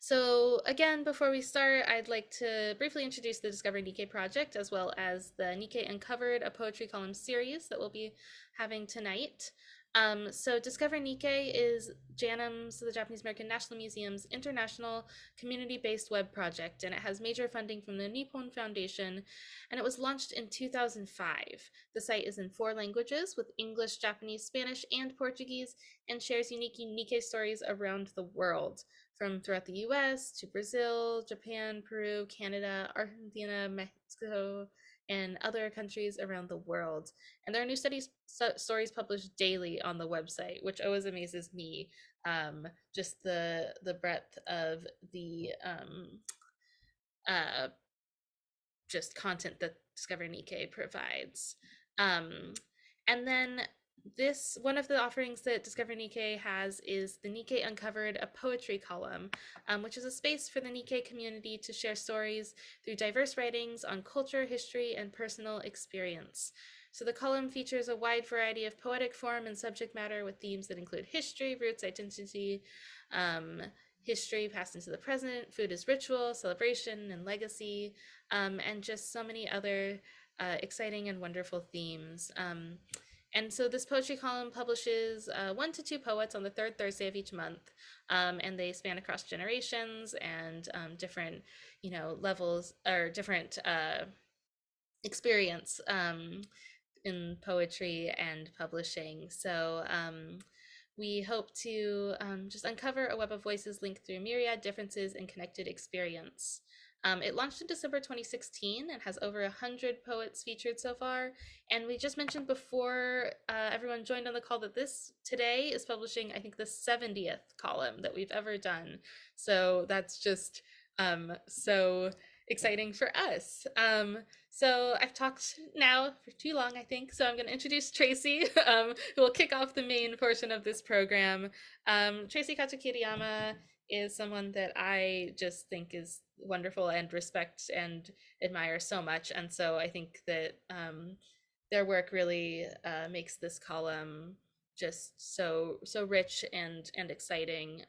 So again, before we start, I'd like to briefly introduce the Discover Nikkei project, as well as the Nikkei Uncovered, a poetry column series that we'll be having tonight. So Discover Nikkei is JANM's, the Japanese American National Museum's international community-based web project, and it has major funding from the Nippon Foundation, and it was launched in 2005. The site is in 4 languages, with English, Japanese, Spanish, and Portuguese, and shares unique Nikkei stories around the world, from throughout the US to Brazil, Japan, Peru, Canada, Argentina, Mexico, and other countries around the world. And there are new stories published daily on the website, which always amazes me. Just the breadth of the uh, just content that Discover Nikkei provides. Um, and then this one of the offerings that Discover Nikkei has is the Nikkei Uncovered, a poetry column, which is a space for the Nikkei community to share stories through diverse writings on culture, history, and personal experience. So the column features a wide variety of poetic form and subject matter with themes that include history, roots, identity, history passed into the present, food as ritual, celebration, and legacy, and just so many other exciting and wonderful themes. And so this poetry column publishes 1 to 2 poets on the 3rd Thursday of each month, and they span across generations and different, levels or different experience in poetry and publishing. So we hope to just uncover a web of voices linked through myriad differences and connected experience. It launched in December 2016 and has over 100 poets featured so far. And we just mentioned before everyone joined on the call that this today is publishing, I think, the 70th column that we've ever done. So that's just so exciting for us. So I've talked now for too long, I think, so I'm going to introduce Traci, who will kick off the main portion of this program. Traci Kato-Kiriyama is someone that I just think is wonderful and respect and admire so much, and so I think that their work really makes this column just so rich and exciting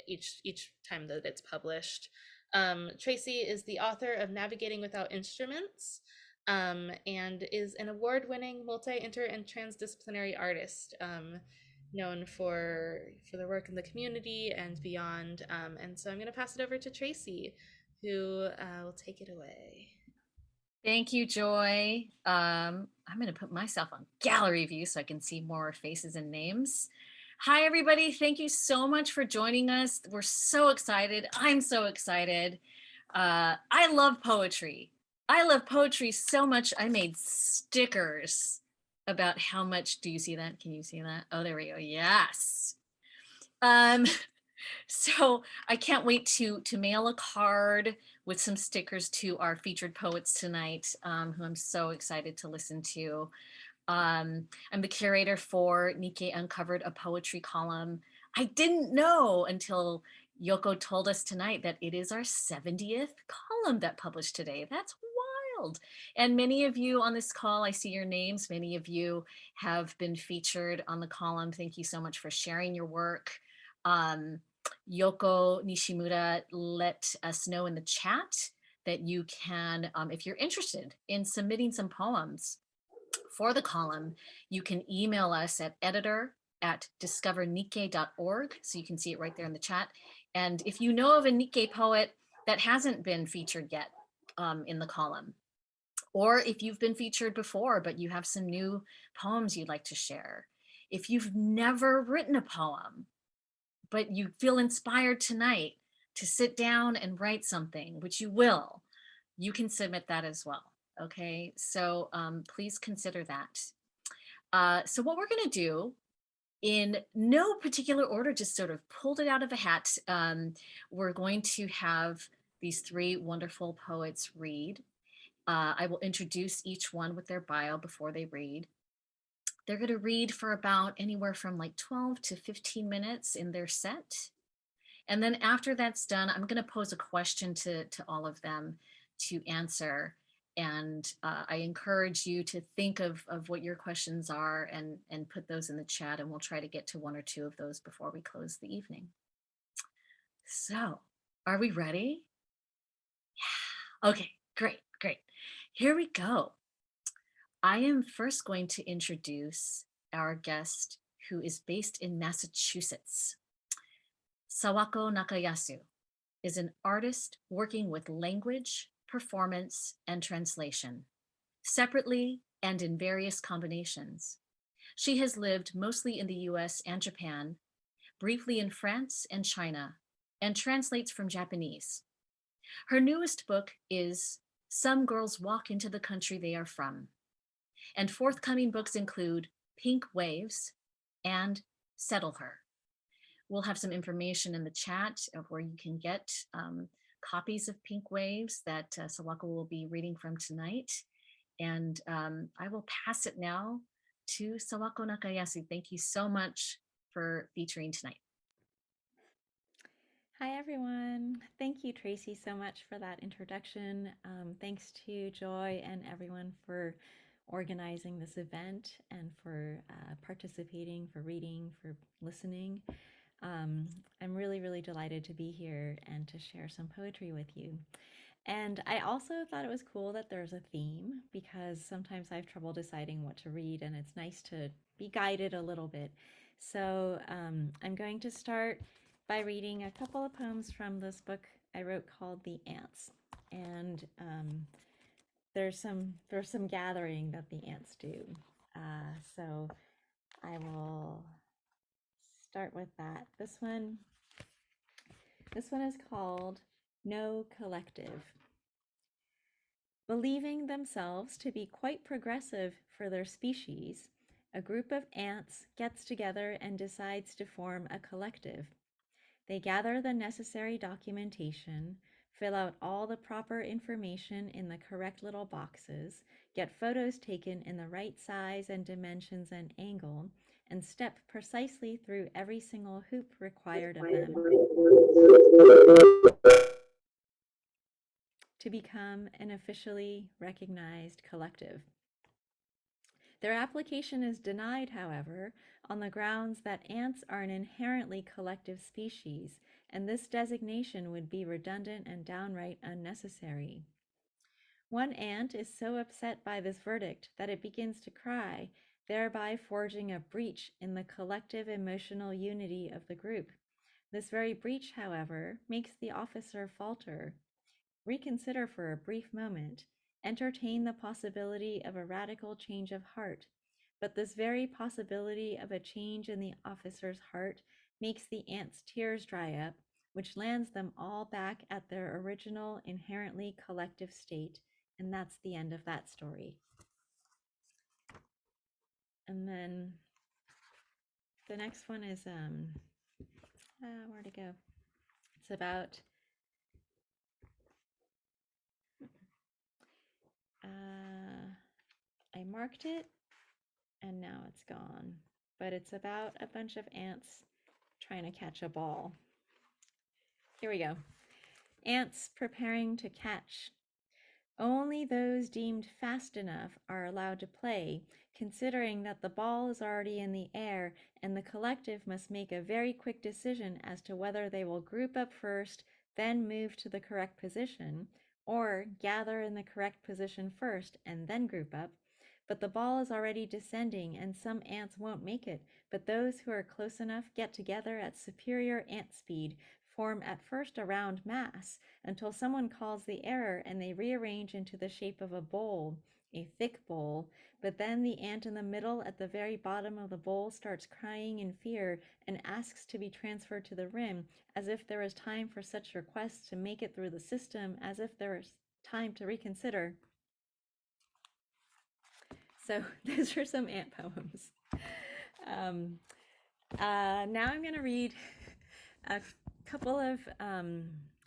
each time that it's published. Traci is the author of Navigating Without Instruments, and is an award-winning multi, inter, and transdisciplinary artist, known for their work in the community and beyond. And so I'm going to pass it over to Traci, who will take it away. Thank you, Joy. I'm going to put myself on gallery view so I can see more faces and names. Hi, everybody. Thank you so much for joining us. We're so excited. I'm so excited. I love poetry. I love poetry so much. I made stickers about how much. Do you see that? Can you see that? Oh, there we go. Yes. So I can't wait to mail a card with some stickers to our featured poets tonight, who I'm so excited to listen to. I'm the curator for Nikkei Uncovered, a poetry column. I didn't know until Yoko told us tonight that it is our 70th column that published today. That's wild. And many of you on this call, I see your names. Many of you have been featured on the column. Thank you so much for sharing your work. Yoko Nishimura let us know in the chat that you can, if you're interested in submitting some poems for the column, you can email us at editor@discovernikkei.org. So you can see it right there in the chat. And if you know of a Nikkei poet that hasn't been featured yet in the column, or if you've been featured before, but you have some new poems you'd like to share, if you've never written a poem, but you feel inspired tonight to sit down and write something, which you will, you can submit that as well. Okay, so please consider that. So what we're going to do, in no particular order, just sort of pulled it out of a hat, we're going to have these 3 wonderful poets read. I will introduce each one with their bio before they read. They're going to read for about anywhere from like 12 to 15 minutes in their set. And then after that's done, I'm going to pose a question to all of them to answer. And I encourage you to think of what your questions are and put those in the chat, and we'll try to get to 1 or 2 of those before we close the evening. So Are we ready? Okay, great, great. Here we go. I am first going to introduce our guest who is based in Massachusetts. Sawako Nakayasu is an artist working with language, performance, and translation, separately and in various combinations. She has lived mostly in the US and Japan, briefly in France and China, and translates from Japanese. Her newest book is Some Girls Walk into the Country They Are From, and forthcoming books include Pink Waves and Settle Her. We'll have some information in the chat of where you can get copies of Pink Waves that Sawako will be reading from tonight. And I will pass it now to Sawako Nakayasu. Thank you so much for featuring tonight. Hi, everyone. Thank you, Tracy, so much for that introduction. Thanks to Joy and everyone for organizing this event and for participating, for reading, for listening. I'm really, really delighted to be here and to share some poetry with you. And I also thought it was cool that there's a theme because sometimes I have trouble deciding what to read, and it's nice to be guided a little bit. So I'm going to start by reading a couple of poems from this book I wrote called The Ants. And there's some gathering that the ants do. So I will start with that. This one is called No Collective. Believing themselves to be quite progressive for their species, a group of ants gets together and decides to form a collective. They gather the necessary documentation, fill out all the proper information in the correct little boxes, get photos taken in the right size and dimensions and angle, and step precisely through every single hoop required of them to become an officially recognized collective. Their application is denied, however, on the grounds that ants are an inherently collective species, and this designation would be redundant and downright unnecessary. One ant is so upset by this verdict that it begins to cry, thereby forging a breach in the collective emotional unity of the group. This very breach, however, makes the officer falter, reconsider for a brief moment, entertain the possibility of a radical change of heart. But this very possibility of a change in the officer's heart makes the ants' tears dry up, which lands them all back at their original, inherently collective state. And that's the end of that story. And then the next one is where to go? It's about I marked it and now it's gone. But it's about a bunch of ants trying to catch a ball. Here we go. Ants preparing to catch. Only those deemed fast enough are allowed to play, considering that the ball is already in the air and the collective must make a very quick decision as to whether they will group up first, then move to the correct position, or gather in the correct position first and then group up. But the ball is already descending and some ants won't make it, but those who are close enough get together at superior ant speed, form at first a round mass, until someone calls the error and they rearrange into the shape of a bowl, a thick bowl, but then the ant in the middle at the very bottom of the bowl starts crying in fear and asks to be transferred to the rim, as if there is time for such requests to make it through the system, as if there is time to reconsider. So those are some ant poems. Now I'm going to read a couple of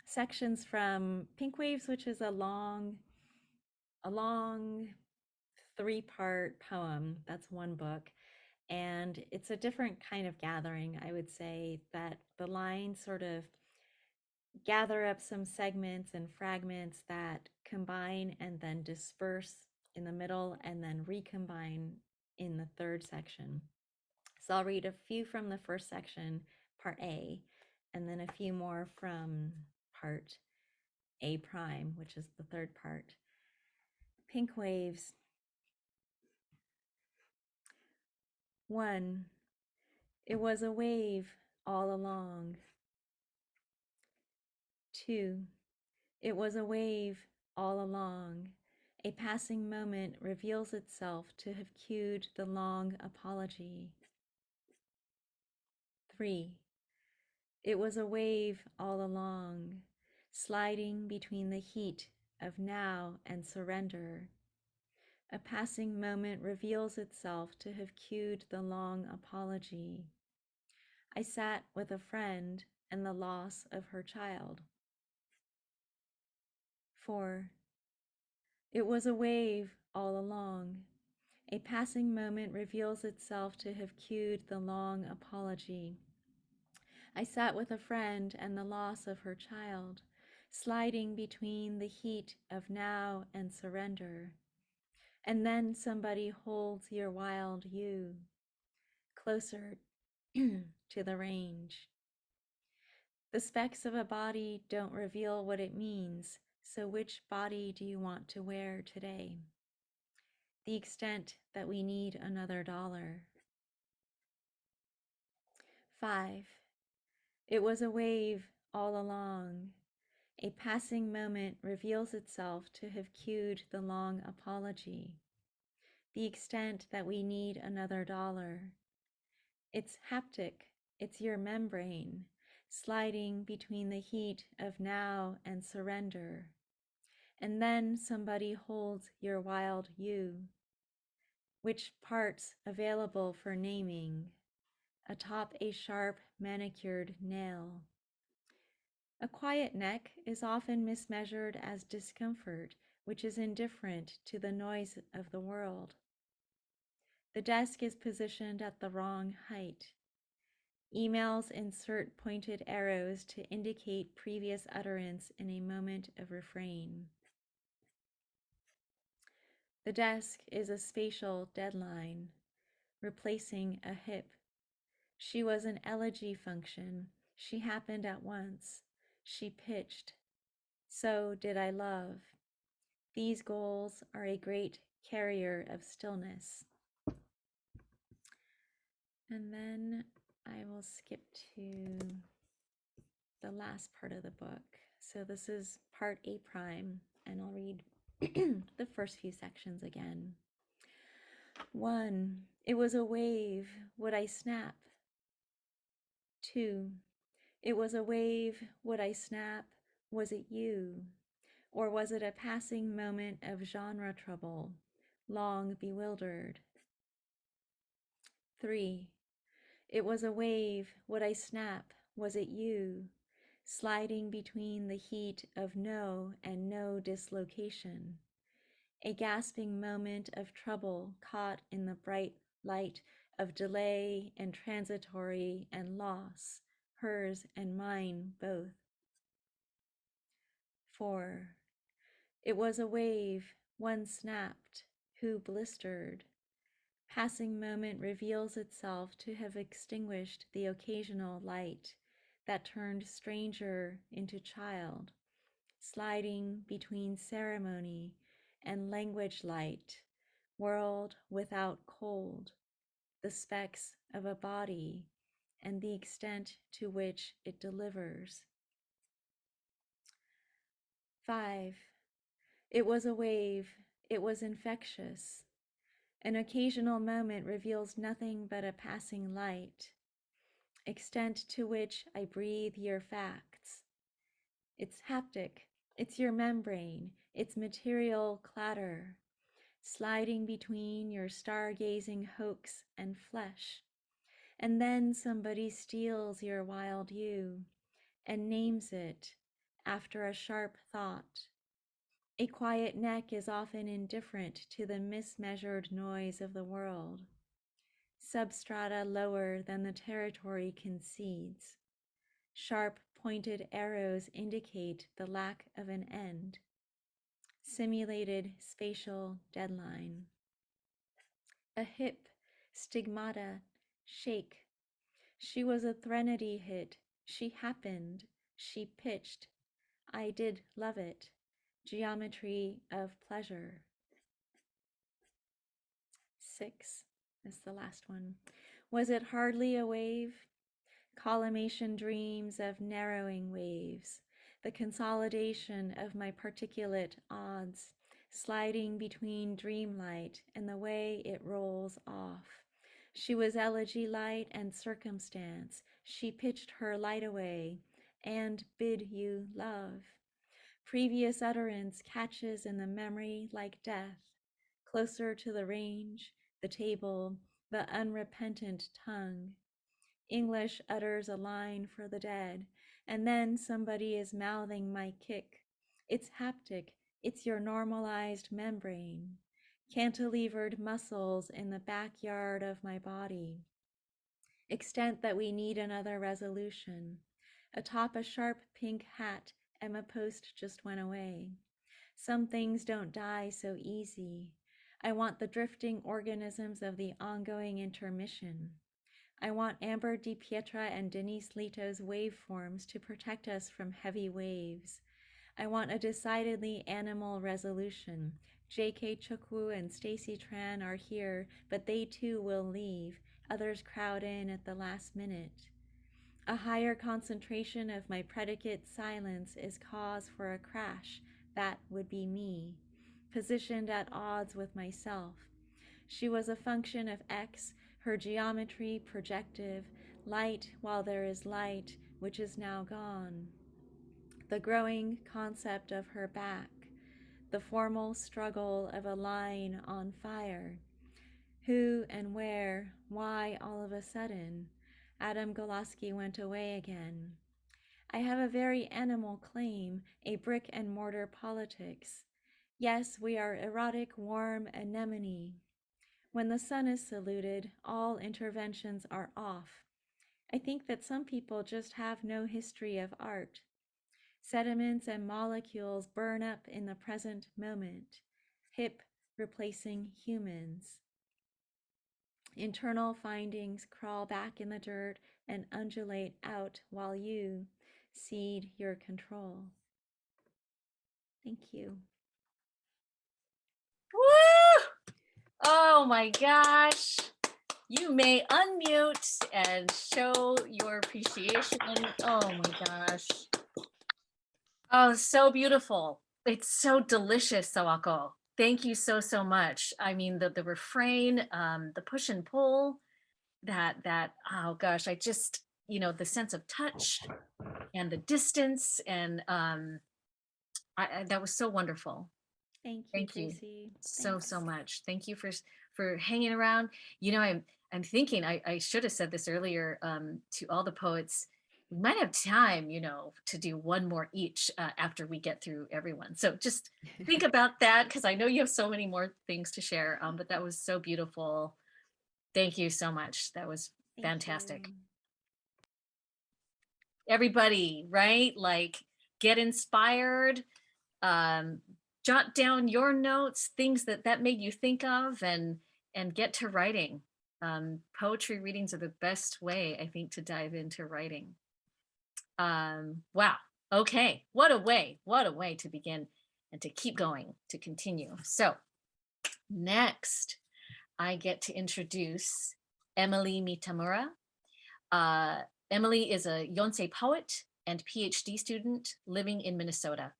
sections from Pink Waves, which is a long 3-part poem. That's one book. And it's a different kind of gathering. I would say that the lines sort of gather up some segments and fragments that combine and then disperse in the middle and then recombine in the third section. So I'll read a few from the first section, part A, and then a few more from part A prime, which is the third part. Pink waves. 1. It was a wave all along. 2. It was a wave all along. A passing moment reveals itself to have cued the long apology. 3. It was a wave all along, sliding between the heat of now and surrender. A passing moment reveals itself to have cued the long apology. I sat with a friend and the loss of her child. 4. It was a wave all along. A passing moment reveals itself to have cued the long apology. I sat with a friend and the loss of her child, sliding between the heat of now and surrender. And then somebody holds your wild you closer to the range. The specs of a body don't reveal what it means, so which body do you want to wear today? The extent that we need another dollar. 5. It was a wave all along. A passing moment reveals itself to have cued the long apology. The extent that we need another dollar. It's haptic, it's your membrane, sliding between the heat of now and surrender. And then somebody holds your wild you. Which parts available for naming? Atop a sharp manicured nail. A quiet neck is often mismeasured as discomfort, which is indifferent to the noise of the world. The desk is positioned at the wrong height. Emails insert pointed arrows to indicate previous utterance in a moment of refrain. The desk is a spatial deadline, replacing a hip. She was an elegy function. She happened at once. She pitched. So did I love. These goals are a great carrier of stillness. And then I will skip to the last part of the book. So this is part A prime, and I'll read the first few sections again. 1. It was a wave. Would I snap? 2. It was a wave. Would I snap? Was it you? Or was it a passing moment of genre trouble, long bewildered? 3. It was a wave. Would I snap? Was it you? Sliding between the heat of no and no dislocation. A gasping moment of trouble caught in the bright light of delay and transitory and loss, hers and mine both. 4. It was a wave, one snapped, who blistered. Passing moment reveals itself to have extinguished the occasional light that turned stranger into child, sliding between ceremony and language light, world without cold, the specs of a body and the extent to which it delivers. 5. It was a wave, it was infectious. An occasional moment reveals nothing but a passing light, extent to which I breathe your facts. It's haptic, it's your membrane, it's material clatter, sliding between your stargazing hoax and flesh. And then somebody steals your wild you and names it after a sharp thought. A quiet neck is often indifferent to the mismeasured noise of the world. Substrata lower than the territory concedes. Sharp pointed arrows indicate the lack of an end. Simulated spatial deadline. A hip, stigmata, shake. She was a threnody hit. She happened. She pitched. I did love it. Geometry of pleasure. 6 is the last one. Was it hardly a wave? Collimation dreams of narrowing waves, the consolidation of my particulate odds, sliding between dreamlight and the way it rolls off. She was elegy light and circumstance. She pitched her light away and bid you love. Previous utterance catches in the memory like death, closer to the range, the table, the unrepentant tongue. English utters a line for the dead, and then somebody is mouthing my kick. It's haptic, it's your normalized membrane, cantilevered muscles in the backyard of my body. Extent that we need another resolution. Atop a sharp pink hat, Emma Post just went away. Some things don't die so easy. I want the drifting organisms of the ongoing intermission. I want Amber Di Pietra and Denise Lito's waveforms to protect us from heavy waves. I want a decidedly animal resolution. J.K. Chukwu and Stacy Tran are here, but they too will leave. Others crowd in at the last minute. A higher concentration of my predicate silence is cause for a crash. That would be me, positioned at odds with myself. She was a function of X, her geometry projective, light while there is light, which is now gone. The growing concept of her back, the formal struggle of a line on fire. Who and where, why all of a sudden? Adam Golaski went away again. I have a very animal claim, a brick and mortar politics. Yes, we are erotic, warm anemone. When the sun is saluted, all interventions are off. I think that some people just have no history of art. Sediments and molecules burn up in the present moment. Hip replacing humans. Internal findings crawl back in the dirt and undulate out while you cede your control. Thank you. Woo! Oh my gosh. You may unmute and show your appreciation. Oh my gosh. Oh, so beautiful. It's so delicious, Sawako. Thank you so, so much. I mean, the refrain, the push and pull, oh gosh, I just, the sense of touch and the distance and that was so wonderful. Thank you, Thank you Tracy. so, Thanks. so much. Thank you for hanging around. I'm thinking I should have said this earlier to all the poets. We might have time, to do one more each after we get through everyone. So just think about that, because I know you have so many more things to share, but that was so beautiful. Thank you so much. That was fantastic. You. Everybody, right? Like, get inspired, jot down your notes, things that made you think of, and get to writing. Poetry readings are the best way, I think, to dive into writing. Wow. Okay. What a way to begin and to keep going, to continue. So next, I get to introduce Emily Mitamura. Emily is a Yonsei poet and PhD student living in Minnesota.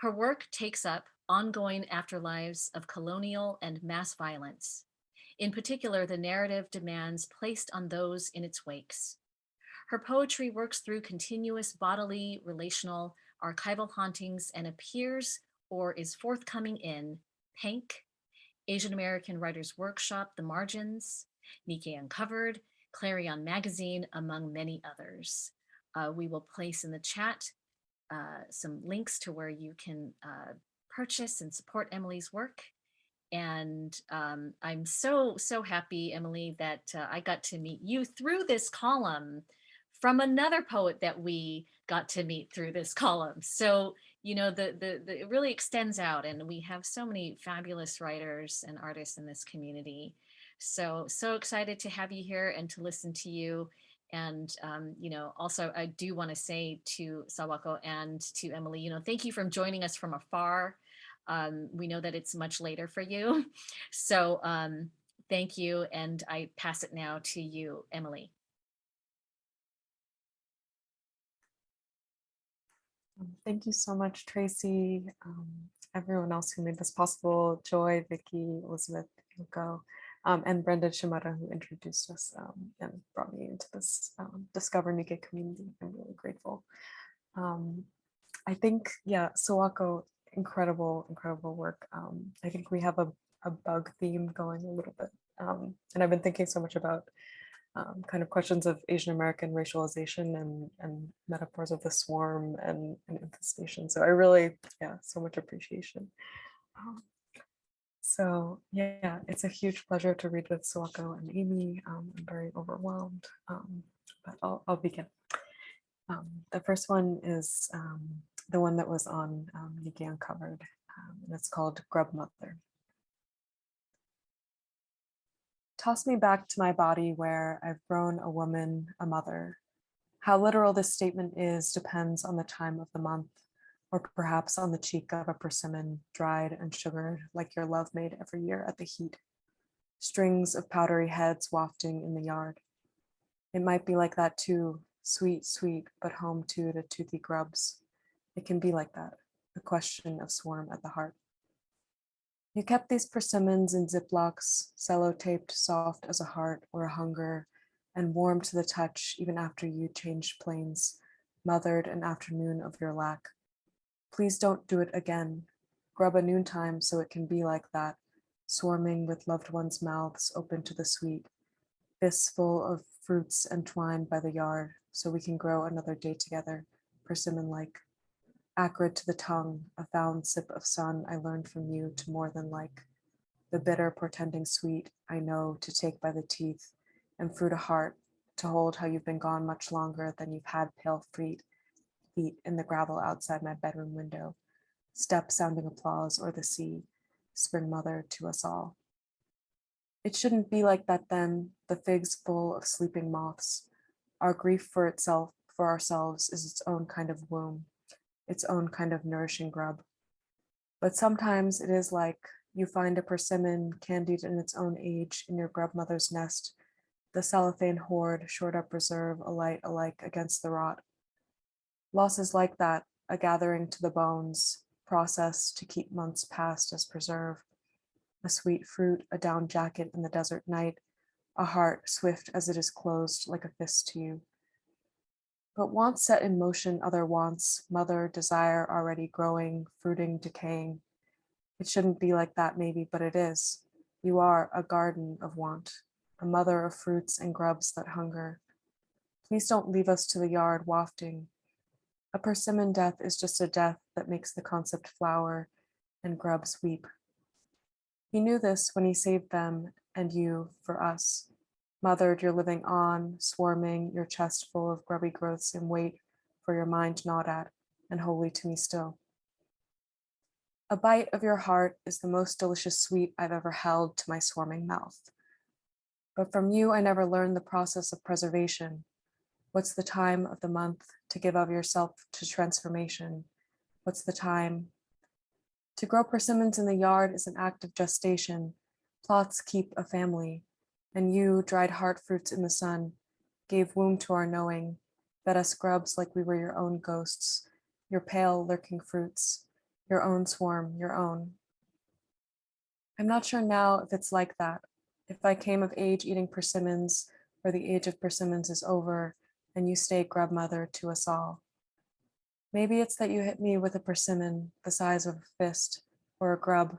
Her work takes up ongoing afterlives of colonial and mass violence, in particular the narrative demands placed on those in its wakes. Her poetry works through continuous bodily, relational, archival hauntings and appears or is forthcoming in Pank, Asian American Writers Workshop, The Margins, Nikkei Uncovered, Clarion Magazine, among many others. We will place in the chat some links to where you can purchase and support Emily's work. And I'm so, so happy, Emily, that I got to meet you through this column from another poet that we got to meet through this column. So, it really extends out, and we have so many fabulous writers and artists in this community. So excited to have you here and to listen to you. And, also I do want to say to Sawako and to Emily, thank you for joining us from afar. We know that it's much later for you. So thank you. And I pass it now to you, Emily. Thank you so much, Tracy, everyone else who made this possible, Joy, Vicky, Elizabeth, Yoko, and Brenda Shimada, who introduced us and brought me into this Discover Nikkei community. I'm really grateful. I think, yeah, Sawako, incredible work. I think we have a bug theme going a little bit. And I've been thinking so much about kind of questions of Asian American racialization and metaphors of the swarm and infestation. So I really, yeah, so much appreciation. So yeah, it's a huge pleasure to read with Sawako and Amy. I'm very overwhelmed, but I'll begin. The first one is the one that was on Nikkei Uncovered, and it's called Grub Mother. Toss me back to my body where I've grown a woman, a mother. How literal this statement is depends on the time of the month, or perhaps on the cheek of a persimmon, dried and sugared like your love made every year at the heat. Strings of powdery heads wafting in the yard. It might be like that too, sweet, sweet, but home to the toothy grubs. It can be like that, a question of swarm at the heart. You kept these persimmons in ziplocs, cello-taped soft as a heart or a hunger, and warm to the touch even after you changed planes, mothered an afternoon of your lack. Please don't do it again. Grub a noontime so it can be like that, swarming with loved ones' mouths open to the sweet, fists full of fruits entwined by the yard, so we can grow another day together, persimmon-like. Acrid to the tongue, a found sip of sun I learned from you to more than like. The bitter portending sweet I know to take by the teeth, and fruit a heart to hold how you've been gone much longer than you've had pale feet in the gravel outside my bedroom window, steps sounding applause or the sea, spring mother to us all. It shouldn't be like that then, the figs full of sleeping moths. Our grief for itself, for ourselves, is its own kind of womb, its own kind of nourishing grub. But sometimes it is like you find a persimmon candied in its own age in your grub mother's nest, the cellophane hoard shored up reserve alight alike against the rot. Losses like that, a gathering to the bones, processed to keep months past as preserve. A sweet fruit, a down jacket in the desert night, a heart swift as it is closed like a fist to you. But wants set in motion other wants, mother, desire already growing, fruiting, decaying. It shouldn't be like that maybe, but it is. You are a garden of want, a mother of fruits and grubs that hunger. Please don't leave us to the yard wafting. A persimmon death is just a death that makes the concept flower and grubs weep. He knew this when he saved them and you for us. Mothered, you're living on, swarming, your chest full of grubby growths in wait for your mind to nod at, and holy to me still. A bite of your heart is the most delicious sweet I've ever held to my swarming mouth. But from you, I never learned the process of preservation. What's the time of the month to give of yourself to transformation? What's the time? To grow persimmons in the yard is an act of gestation. Plots keep a family. And you, dried heart fruits in the sun, gave womb to our knowing, fed us grubs like we were your own ghosts, your pale lurking fruits, your own swarm, your own. I'm not sure now if it's like that, if I came of age eating persimmons, or the age of persimmons is over, and you stay grub mother to us all. Maybe it's that you hit me with a persimmon the size of a fist, or a grub.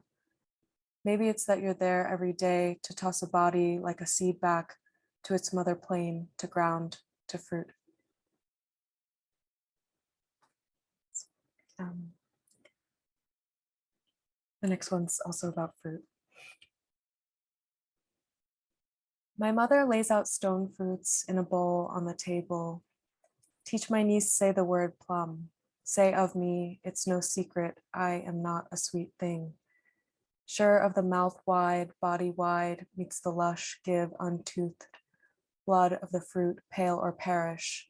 Maybe it's that you're there every day to toss a body like a seed back to its mother plane, to ground, to fruit. The next one's also about fruit. My mother lays out stone fruits in a bowl on the table. Teach my niece say the word plum. Say of me, it's no secret, I am not a sweet thing. Sure of the mouth wide, body wide, meets the lush, give untoothed. blood of the fruit, pale or perish.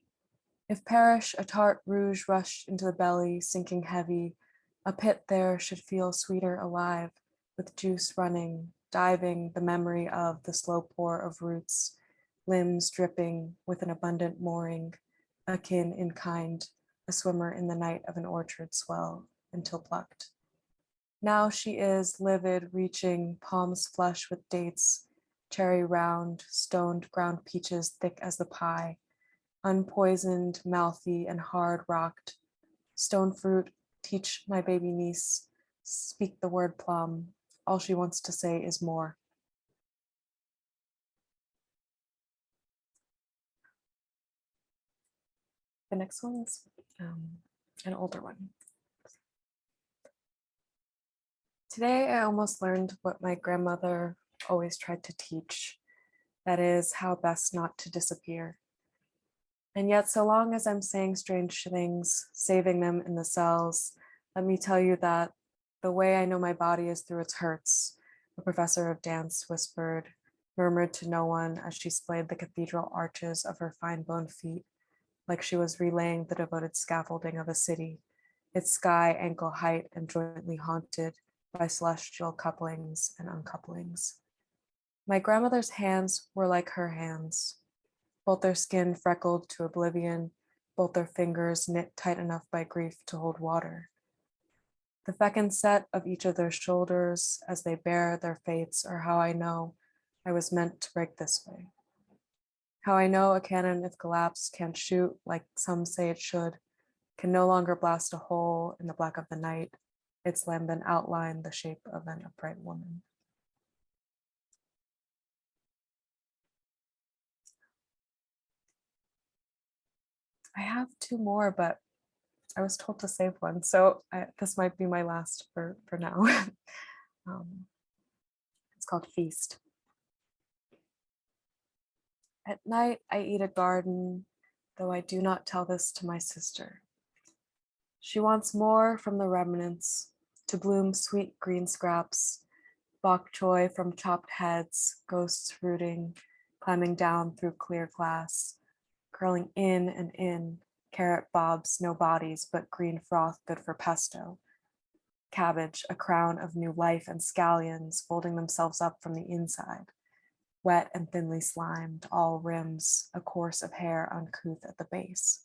If perish, a tart rouge rushed into the belly, sinking heavy. A pit there should feel sweeter alive, with juice running, diving the memory of the slow pour of roots, limbs dripping with an abundant mooring, akin in kind, a swimmer in the night of an orchard swell, until plucked. Now she is livid, reaching, palms flush with dates, cherry round, stoned ground peaches thick as the pie, unpoisoned, mouthy, and hard rocked. Stone fruit, teach my baby niece, speak the word plum. All she wants to say is more. The next one's an older one. Today, I almost learned what my grandmother always tried to teach. That is, how best not to disappear. And yet, so long as I'm saying strange things, saving them in the cells, let me tell you that the way I know my body is through its hurts, the professor of dance whispered, murmured to no one as she splayed the cathedral arches of her fine-boned feet, like she was relaying the devoted scaffolding of a city, its sky ankle height and jointly haunted by celestial couplings and uncouplings. My grandmother's hands were like her hands, both their skin freckled to oblivion, both their fingers knit tight enough by grief to hold water. The fecund set of each of their shoulders as they bear their fates are how I know I was meant to break this way. How I know a cannon, if collapsed, can't shoot like some say it should, can no longer blast a hole in the black of the night, its lambent outline the shape of an upright woman. I have two more, but I was told to save one, so this might be my last for now. It's called Feast. At night, I eat a garden, though I do not tell this to my sister. She wants more from the remnants, to bloom sweet green scraps, bok choy from chopped heads, ghosts rooting, climbing down through clear glass, curling in and in, carrot bobs, no bodies, but green froth good for pesto. Cabbage, a crown of new life, and scallions folding themselves up from the inside. Wet and thinly slimed, all rims, a course of hair uncouth at the base.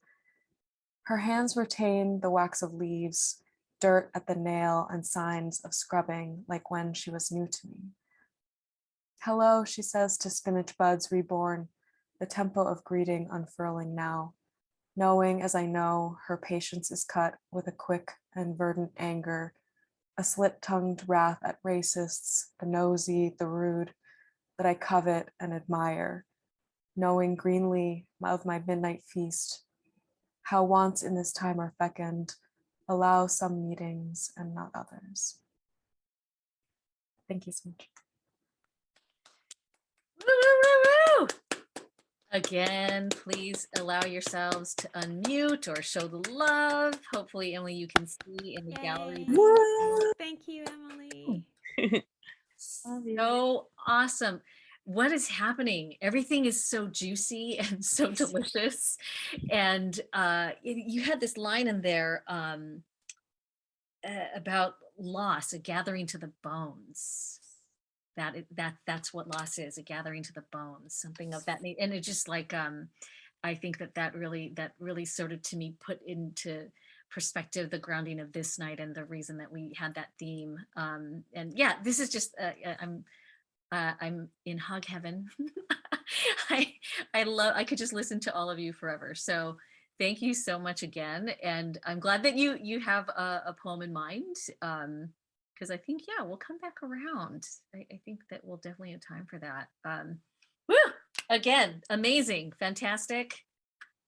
Her hands retain the wax of leaves, dirt at the nail, and signs of scrubbing like when she was new to me. Hello, she says to spinach buds reborn, the tempo of greeting unfurling now. Knowing as I know, her patience is cut with a quick and verdant anger, a slit-tongued wrath at racists, the nosy, the rude, that I covet and admire, knowing greenly of my midnight feast, how wants in this time are fecund, allow some meetings and not others. Thank you so much. Woo, woo, woo, woo. Again, please allow yourselves to unmute or show the love. Hopefully, Emily, you can see in the gallery. Yay. Thank you, Emily. So awesome. What is happening? Everything is so juicy and so delicious. And you had this line in there about loss, a gathering to the bones. That's what loss is, a gathering to the bones, something of that. And it just like I think that really sort of to me put into perspective the grounding of this night and the reason that we had that theme. And yeah, this is just I'm in hug heaven. I could just listen to all of you forever. So thank you so much again. And I'm glad that you have a poem in mind. Because I think, yeah, we'll come back around. I think that we'll definitely have time for that. Woo! Again, amazing, fantastic.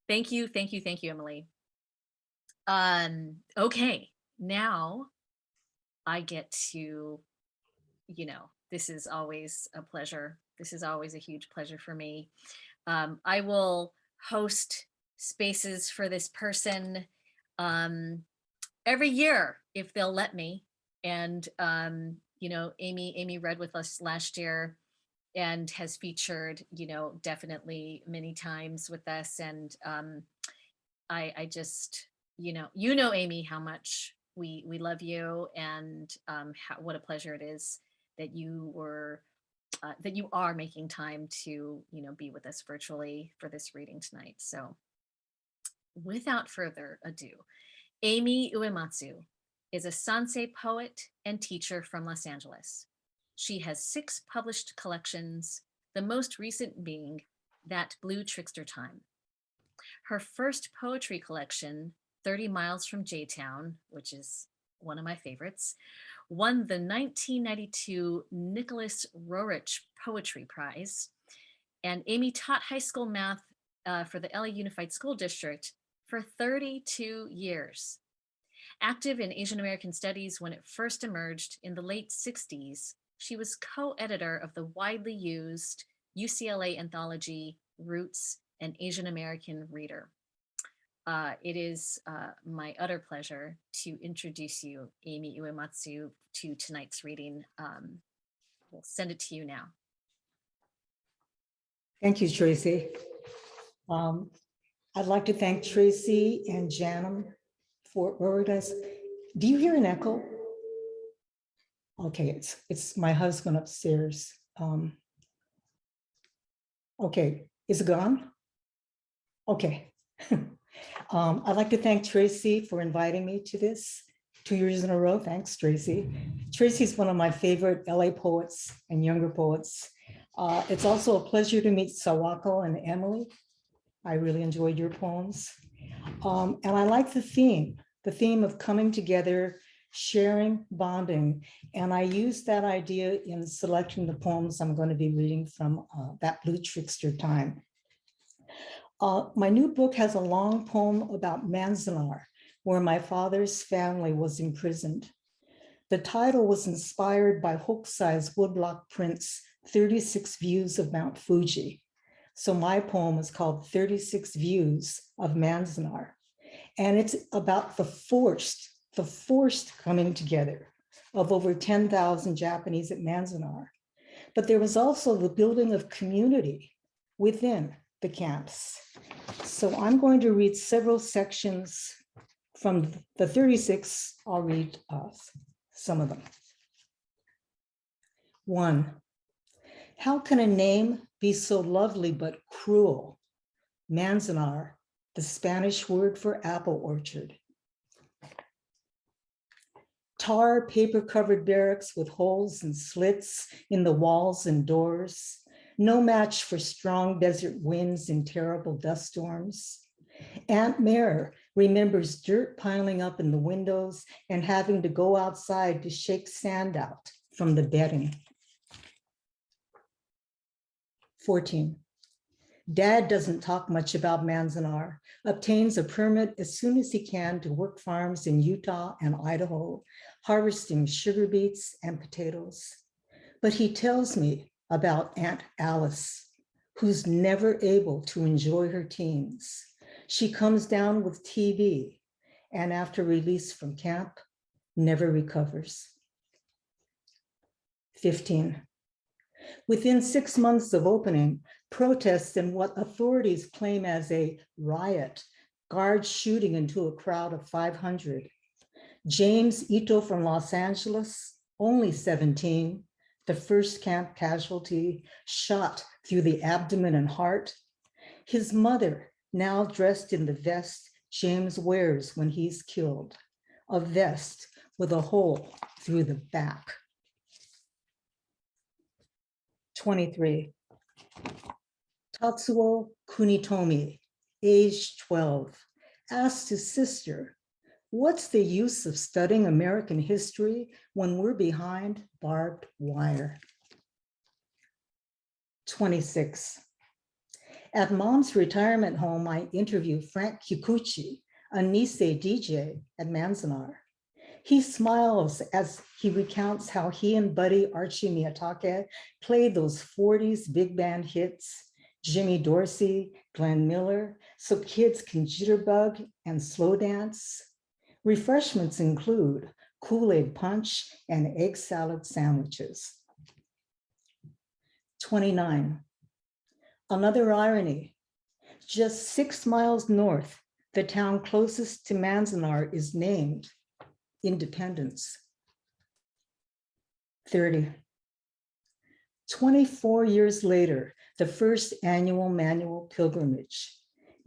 Thank you, Emily. Okay, now I get to, this is always a pleasure. This is always a huge pleasure for me. I will host spaces for this person every year if they'll let me. And Amy read with us last year, and has featured, definitely many times with us. And I just, Amy, how much we love you, and what a pleasure it is that you are making time to, be with us virtually for this reading tonight. So without further ado, Amy Uematsu is a Sansei poet and teacher from Los Angeles. She has 6 published collections, the most recent being That Blue Trickster Time. Her first poetry collection, 30 Miles from J-Town, which is one of my favorites, won the 1992 Nicholas Roerich Poetry Prize. And Amy taught high school math for the LA Unified School District for 32 years. Active in Asian American studies when it first emerged in the late 60s, she was co-editor of the widely used UCLA anthology Roots, an Asian American Reader. It is my utter pleasure to introduce you, Amy Uematsu, to tonight's reading. We'll send it to you now. Thank you, Tracy. I'd like to thank Tracy and Janum for ordering us. Do you hear an echo? Okay, it's my husband upstairs. Okay, is it gone? Okay. I'd like to thank Tracy for inviting me to this 2 years in a row. Thanks, Tracy. Tracy's one of my favorite LA poets and younger poets. It's also a pleasure to meet Sawako and Emily. I really enjoyed your poems. And I like the theme of coming together, sharing, bonding. And I used that idea in selecting the poems I'm going to be reading from That Blue Trickster Time. My new book has a long poem about Manzanar, where my father's family was imprisoned. The title was inspired by Hokusai's woodblock print's 36 Views of Mount Fuji. So my poem is called 36 Views of Manzanar. And it's about the forced coming together of over 10,000 Japanese at Manzanar. But there was also the building of community within the camps. So I'm going to read several sections from the 36. I'll read some of them. 1. How can a name be so lovely but cruel? Manzanar, the Spanish word for apple orchard. Tar paper-covered barracks with holes and slits in the walls and doors. No match for strong desert winds and terrible dust storms. Aunt Mare remembers dirt piling up in the windows and having to go outside to shake sand out from the bedding. 14. Dad doesn't talk much about Manzanar, obtains a permit as soon as he can to work farms in Utah and Idaho, harvesting sugar beets and potatoes. But he tells me about Aunt Alice, who's never able to enjoy her teens. She comes down with TB and after release from camp, never recovers. 15. Within 6 months of opening, protests in what authorities claim as a riot, guards shooting into a crowd of 500. James Ito from Los Angeles, only 17, the first camp casualty, shot through the abdomen and heart. His mother, now dressed in the vest James wears when he's killed, a vest with a hole through the back. 23. Tatsuo Kunitomi, age 12, asked his sister, "What's the use of studying American history when we're behind barbed wire?" 26. At Mom's retirement home, I interview Frank Kikuchi, a Nisei DJ at Manzanar. He smiles as he recounts how he and buddy Archie Miyatake played those 40s big band hits, Jimmy Dorsey, Glenn Miller, so kids can jitterbug and slow dance. Refreshments include Kool-Aid punch and egg salad sandwiches. 29. Another irony, just 6 miles north, the town closest to Manzanar is named Independence. 30. 24 years later, the first annual manual pilgrimage.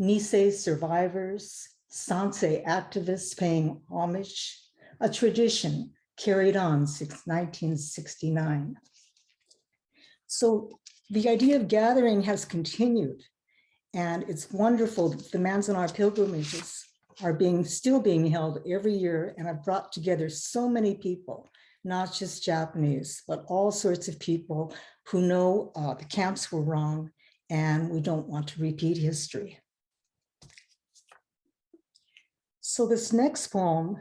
Nisei survivors, Sansei activists paying homage, a tradition carried on since 1969. So the idea of gathering has continued, and it's wonderful that the Manzanar pilgrimages are still being held every year, and have brought together so many people, not just Japanese, but all sorts of people who know the camps were wrong and we don't want to repeat history. So this next poem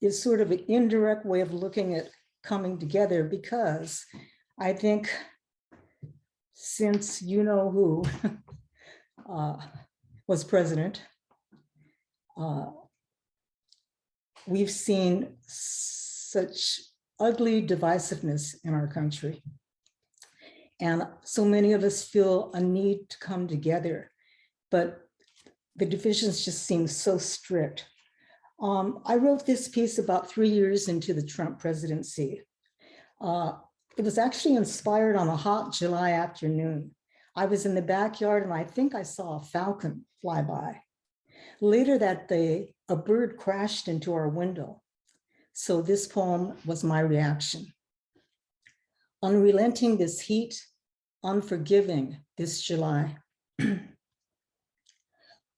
is sort of an indirect way of looking at coming together, because I think since you know who was president, we've seen such ugly divisiveness in our country. And so many of us feel a need to come together, but the divisions just seem so strict. I wrote this piece about 3 years into the Trump presidency. It was actually inspired on a hot July afternoon. I was in the backyard and I think I saw a falcon fly by. Later that day, a bird crashed into our window. So this poem was my reaction. Unrelenting this heat, unforgiving this July.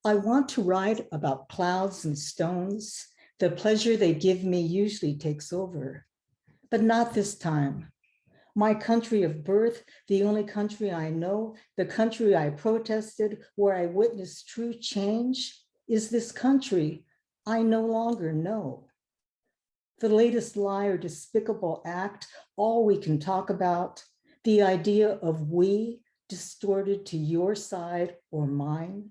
I want to write about clouds and stones. The pleasure they give me usually takes over, but not this time. My country of birth, the only country I know, the country I protested, where I witnessed true change, is this country I no longer know. The latest lie or despicable act, all we can talk about, the idea of we distorted to your side or mine.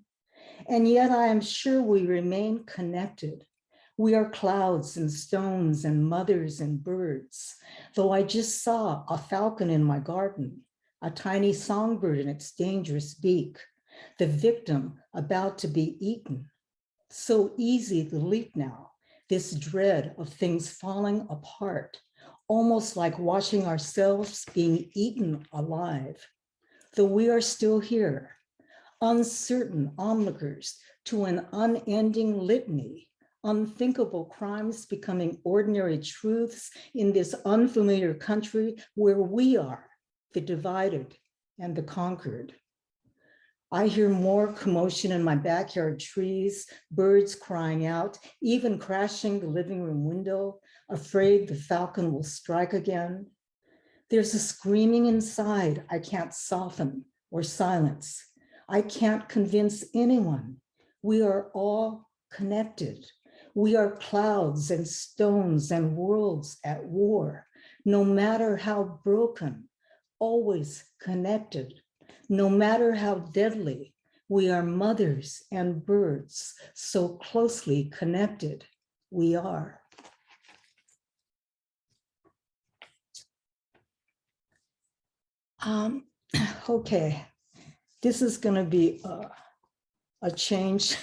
And yet I am sure we remain connected. We are clouds and stones and mothers and birds. Though I just saw a falcon in my garden, a tiny songbird in its dangerous beak, the victim about to be eaten. So easy the leap now, this dread of things falling apart, almost like watching ourselves being eaten alive. Though we are still here, uncertain onlookers to an unending litany, unthinkable crimes becoming ordinary truths in this unfamiliar country where we are the divided and the conquered. I hear more commotion in my backyard trees, birds crying out, even crashing the living room window, afraid the falcon will strike again. There's a screaming inside I can't soften or silence. I can't convince anyone. We are all connected. We are clouds and stones and worlds at war, no matter how broken, always connected. No matter how deadly, we are mothers and birds, so closely connected we are. Okay, this is going to be a change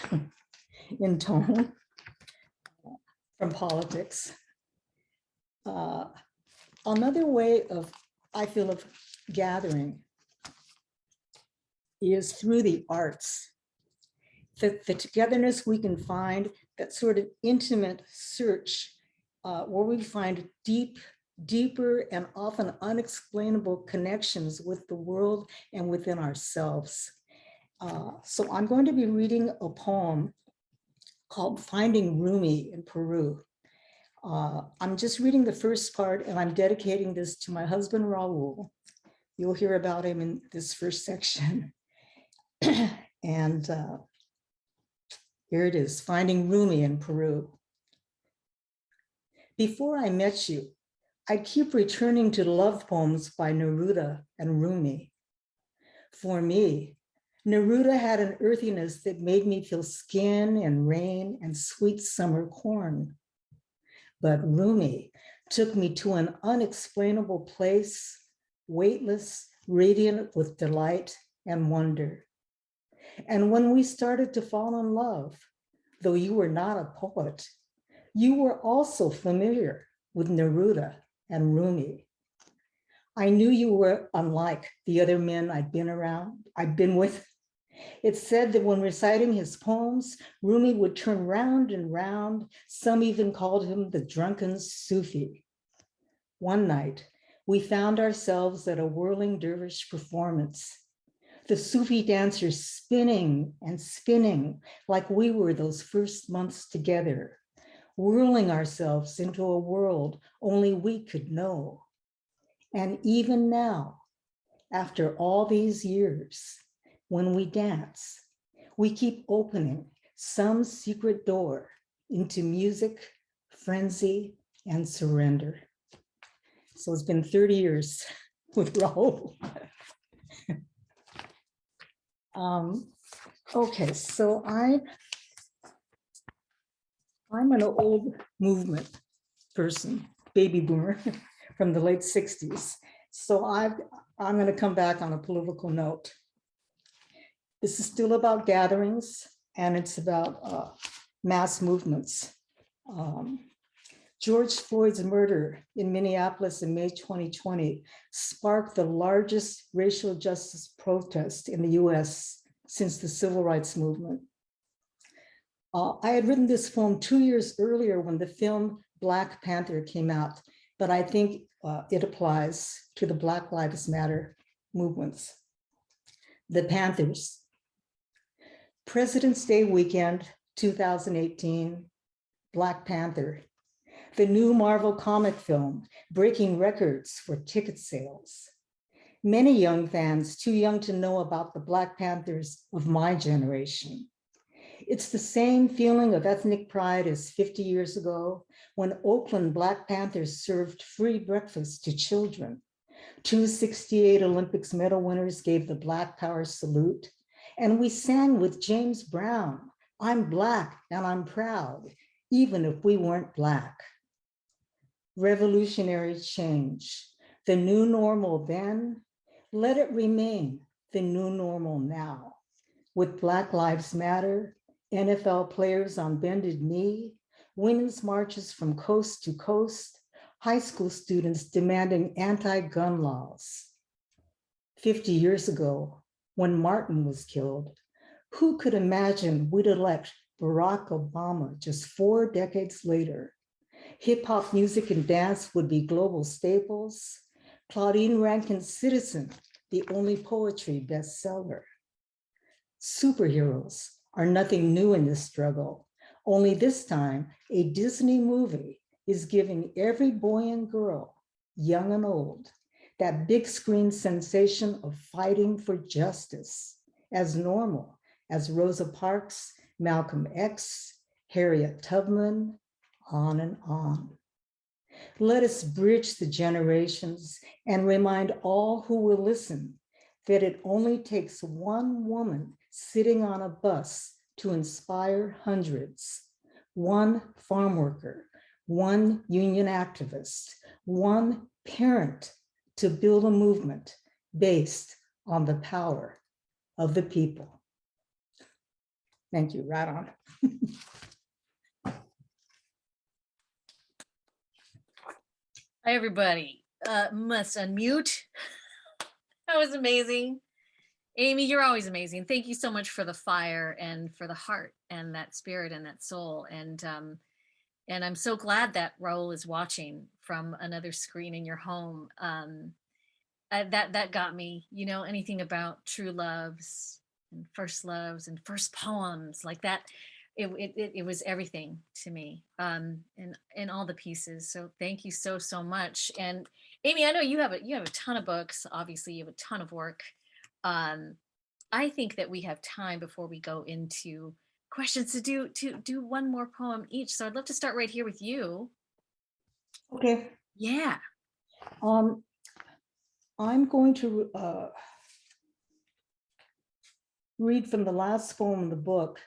in tone from politics. Another way of, I feel, of gathering is through the arts. The togetherness we can find, that sort of intimate search where we find deeper and often unexplainable connections with the world and within ourselves. So I'm going to be reading a poem called Finding Rumi in Peru. I'm just reading the first part and I'm dedicating this to my husband, Raul. You'll hear about him in this first section. And here it is, Finding Rumi in Peru. Before I met you, I keep returning to love poems by Neruda and Rumi. For me, Neruda had an earthiness that made me feel skin and rain and sweet summer corn. But Rumi took me to an unexplainable place, weightless, radiant with delight and wonder. And when we started to fall in love, though you were not a poet, you were also familiar with Neruda and Rumi. I knew you were unlike the other men I'd been with. It's said that when reciting his poems, Rumi would turn round and round. Some even called him the drunken Sufi. One night, we found ourselves at a whirling dervish performance. The Sufi dancers spinning and spinning like we were those first months together, whirling ourselves into a world only we could know. And even now, after all these years, when we dance, we keep opening some secret door into music, frenzy, and surrender. So it's been 30 years with Raul. Okay, so I'm an old movement person, baby boomer from the late 60s. So I'm going to come back on a political note. This is still about gatherings, and it's about mass movements. George Floyd's murder in Minneapolis in May 2020 sparked the largest racial justice protest in the US since the civil rights movement. I had written this poem 2 years earlier when the film Black Panther came out, but I think it applies to the Black Lives Matter movements. The Panthers. President's Day weekend, 2018, Black Panther, the new Marvel comic film, breaking records for ticket sales. Many young fans too young to know about the Black Panthers of my generation. It's the same feeling of ethnic pride as 50 years ago when Oakland Black Panthers served free breakfast to children. 268 Olympics medal winners gave the Black Power salute, and we sang with James Brown, "I'm Black and I'm proud," even if we weren't Black. Revolutionary change, the new normal then, let it remain the new normal now. With Black Lives Matter, NFL players on bended knee, women's marches from coast to coast, high school students demanding anti-gun laws. 50 years ago, when Martin was killed, who could imagine we'd elect Barack Obama just 4 decades later? Hip hop music and dance would be global staples. Claudine Rankin's Citizen, the only poetry bestseller. Superheroes are nothing new in this struggle. Only this time, a Disney movie is giving every boy and girl, young and old, that big screen sensation of fighting for justice as normal as Rosa Parks, Malcolm X, Harriet Tubman, on and on. Let us bridge the generations and remind all who will listen that it only takes one woman sitting on a bus to inspire hundreds, one farm worker, one union activist, one parent to build a movement based on the power of the people. Thank you, right on. Hi, everybody. Must unmute. That was amazing. Amy, you're always amazing. Thank you so much for the fire and for the heart and that spirit and that soul. And I'm so glad that Raul is watching from another screen in your home. That got me, you know, anything about true loves and first poems like that. It was everything to me, in all the pieces. So thank you so much. And Amy, I know you have a ton of books. Obviously, you have a ton of work. I think that we have time before we go into questions to do one more poem each. So I'd love to start right here with you. Okay. Yeah. I'm going to read from the last poem in the book.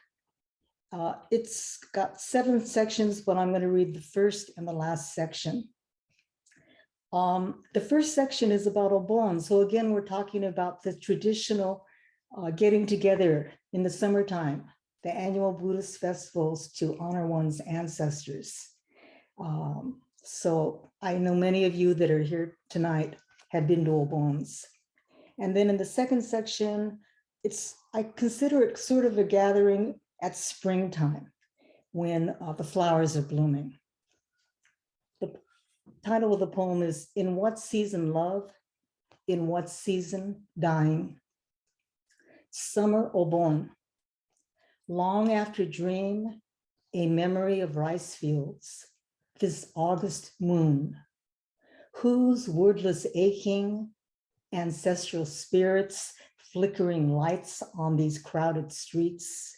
It's got 7 sections, but I'm going to read the first and the last section. The first section is about Obon. So again, we're talking about the traditional getting together in the summertime, the annual Buddhist festivals to honor one's ancestors. So I know many of you that are here tonight have been to Obons. And then in the second section, I consider it sort of a gathering at springtime when the flowers are blooming. The title of the poem is In What Season Love, In What Season Dying. Summer Obon. Long after dream, a memory of rice fields, this August moon, whose wordless aching, ancestral spirits, flickering lights on these crowded streets,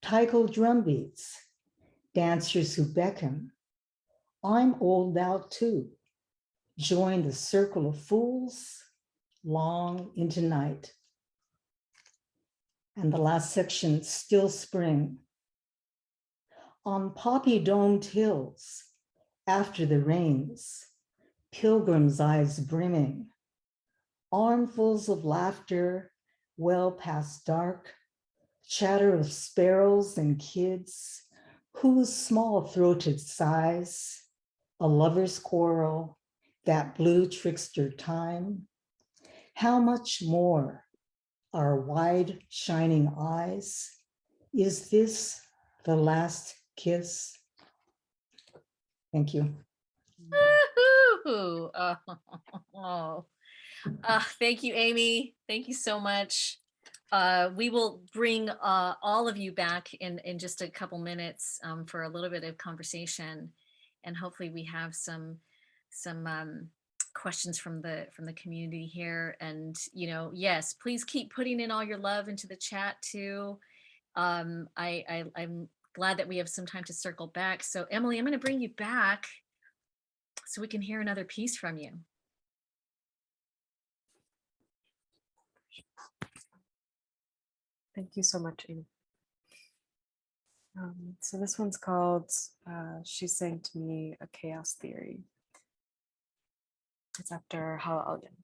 taiko drumbeats, dancers who beckon. I'm old now too. Join the circle of fools long into night. And the last section, Still Spring. On poppy-domed hills, after the rains, pilgrims' eyes brimming, armfuls of laughter well past dark, chatter of sparrows and kids, whose small-throated sighs, a lover's quarrel, that blue trickster time. How much more our wide shining eyes? Is this the last kiss? Thank you. Woo-hoo! Thank you, Amy. Thank you so much. We will bring all of you back in just a couple minutes for a little bit of conversation, and hopefully we have some questions from the community here. And yes, please keep putting in all your love into the chat too. I'm glad that we have some time to circle back. So Emily, I'm going to bring you back so we can hear another piece from you. Thank you so much, Amy. So this one's called She's Saying to Me a Chaos Theory. It's after Halaalian.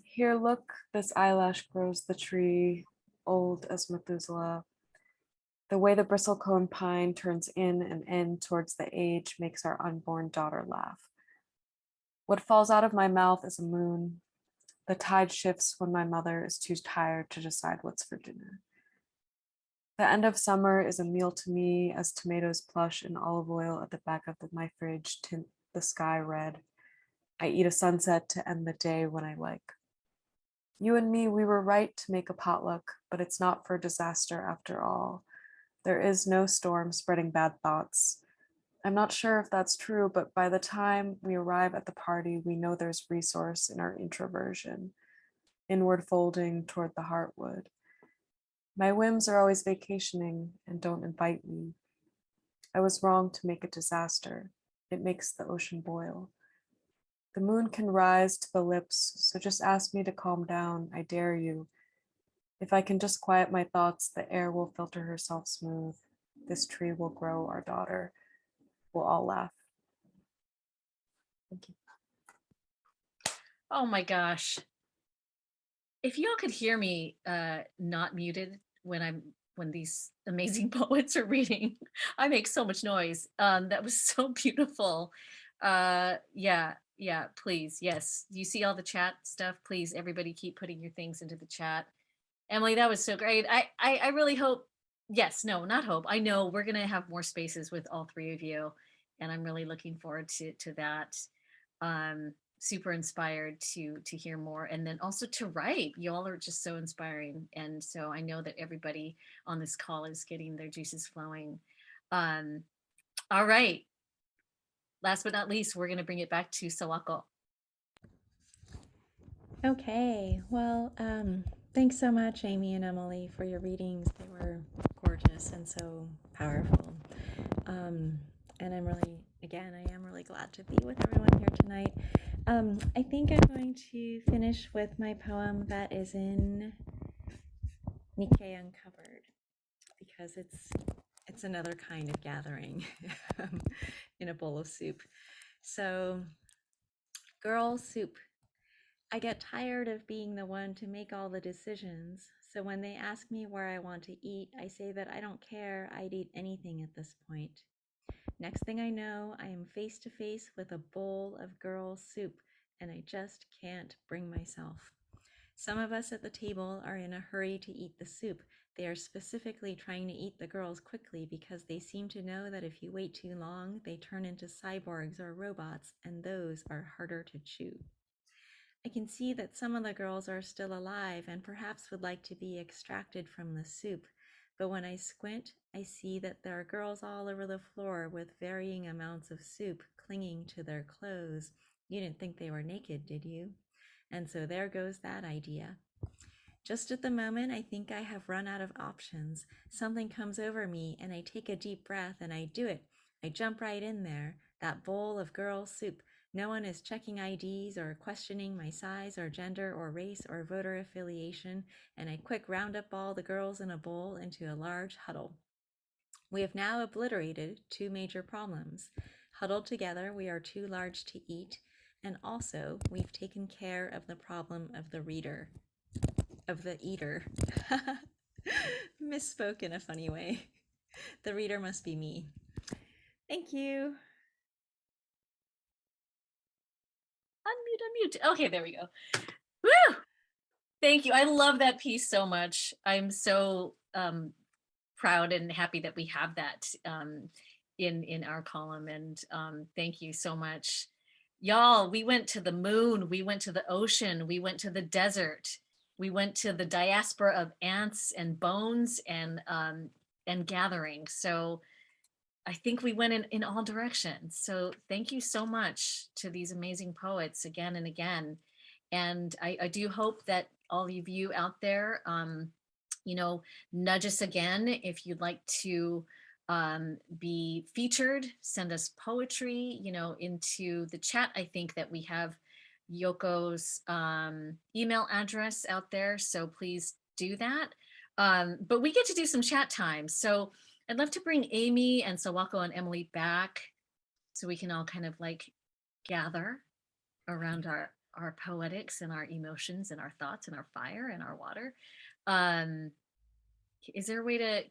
Here, look, this eyelash grows the tree, old as Methuselah. The way the bristlecone pine turns in and in towards the age makes our unborn daughter laugh. What falls out of my mouth is a moon. The tide shifts when my mother is too tired to decide what's for dinner. The end of summer is a meal to me as tomatoes plush in olive oil at the back of my fridge tint the sky red. I eat a sunset to end the day when I like. You and me, we were right to make a potluck, but it's not for disaster after all. There is no storm spreading bad thoughts. I'm not sure if that's true, but by the time we arrive at the party, we know there's resource in our introversion, inward folding toward the heartwood. My whims are always vacationing and don't invite me. I was wrong to make a disaster. It makes the ocean boil. The moon can rise to the lips, so just ask me to calm down, I dare you. If I can just quiet my thoughts, the air will filter herself smooth. This tree will grow our daughter. We'll all laugh. Thank you. Oh my gosh. If y'all could hear me not muted when these amazing poets are reading, I make so much noise. That was so beautiful. Yeah, please. Yes. You see all the chat stuff? Please, everybody keep putting your things into the chat. Emily, that was so great. I really hope, yes, no, not hope. I know we're going to have more spaces with all three of you, and I'm really looking forward to that. Super inspired to hear more, and then also to write. Y'all are just so inspiring, and so I know that everybody on this call is getting their juices flowing. All right. Last but not least, we're going to bring it back to Sawako. Okay, well, thanks so much, Amy and Emily, for your readings. They were gorgeous and so powerful. And I'm really glad to be with everyone here tonight. I think I'm going to finish with my poem that is in Nikkei Uncovered, because it's It's another kind of gathering in a bowl of soup. So, girl soup. I get tired of being the one to make all the decisions. So when they ask me where I want to eat, I say that I don't care. I'd eat anything at this point. Next thing I know, I am face to face with a bowl of girl soup, and I just can't bring myself. Some of us at the table are in a hurry to eat the soup. They are specifically trying to eat the girls quickly because they seem to know that if you wait too long, they turn into cyborgs or robots, and those are harder to chew. I can see that some of the girls are still alive and perhaps would like to be extracted from the soup. But when I squint, I see that there are girls all over the floor with varying amounts of soup clinging to their clothes. You didn't think they were naked, did you? And so there goes that idea. Just at the moment I think I have run out of options, something comes over me and I take a deep breath and I do it. I jump right in there, that bowl of girl soup. No one is checking IDs or questioning my size or gender or race or voter affiliation, and I quick round up all the girls in a bowl into a large huddle. We have now obliterated two major problems. Huddled together, we are too large to eat, and also we've taken care of the problem of the eater. Misspoke in a funny way. The reader must be me. Thank you. Unmute. Okay, there we go. Woo! Thank you. I love that piece so much. I'm so proud and happy that we have that in our column. And thank you so much. Y'all, we went to the moon, we went to the ocean, we went to the desert, we went to the diaspora of ants and bones and gathering. So I think we went in all directions. So thank you so much to these amazing poets again and again. And I do hope that all of you out there, you know, nudge us again if you'd like to be featured, send us poetry, you know, into the chat. I think that we have Yoko's email address out there, so please do that. But we get to do some chat time. So I'd love to bring Amy and Sawako and Emily back so we can all kind of like gather around our poetics and our emotions and our thoughts and our fire and our water. Is there a way to,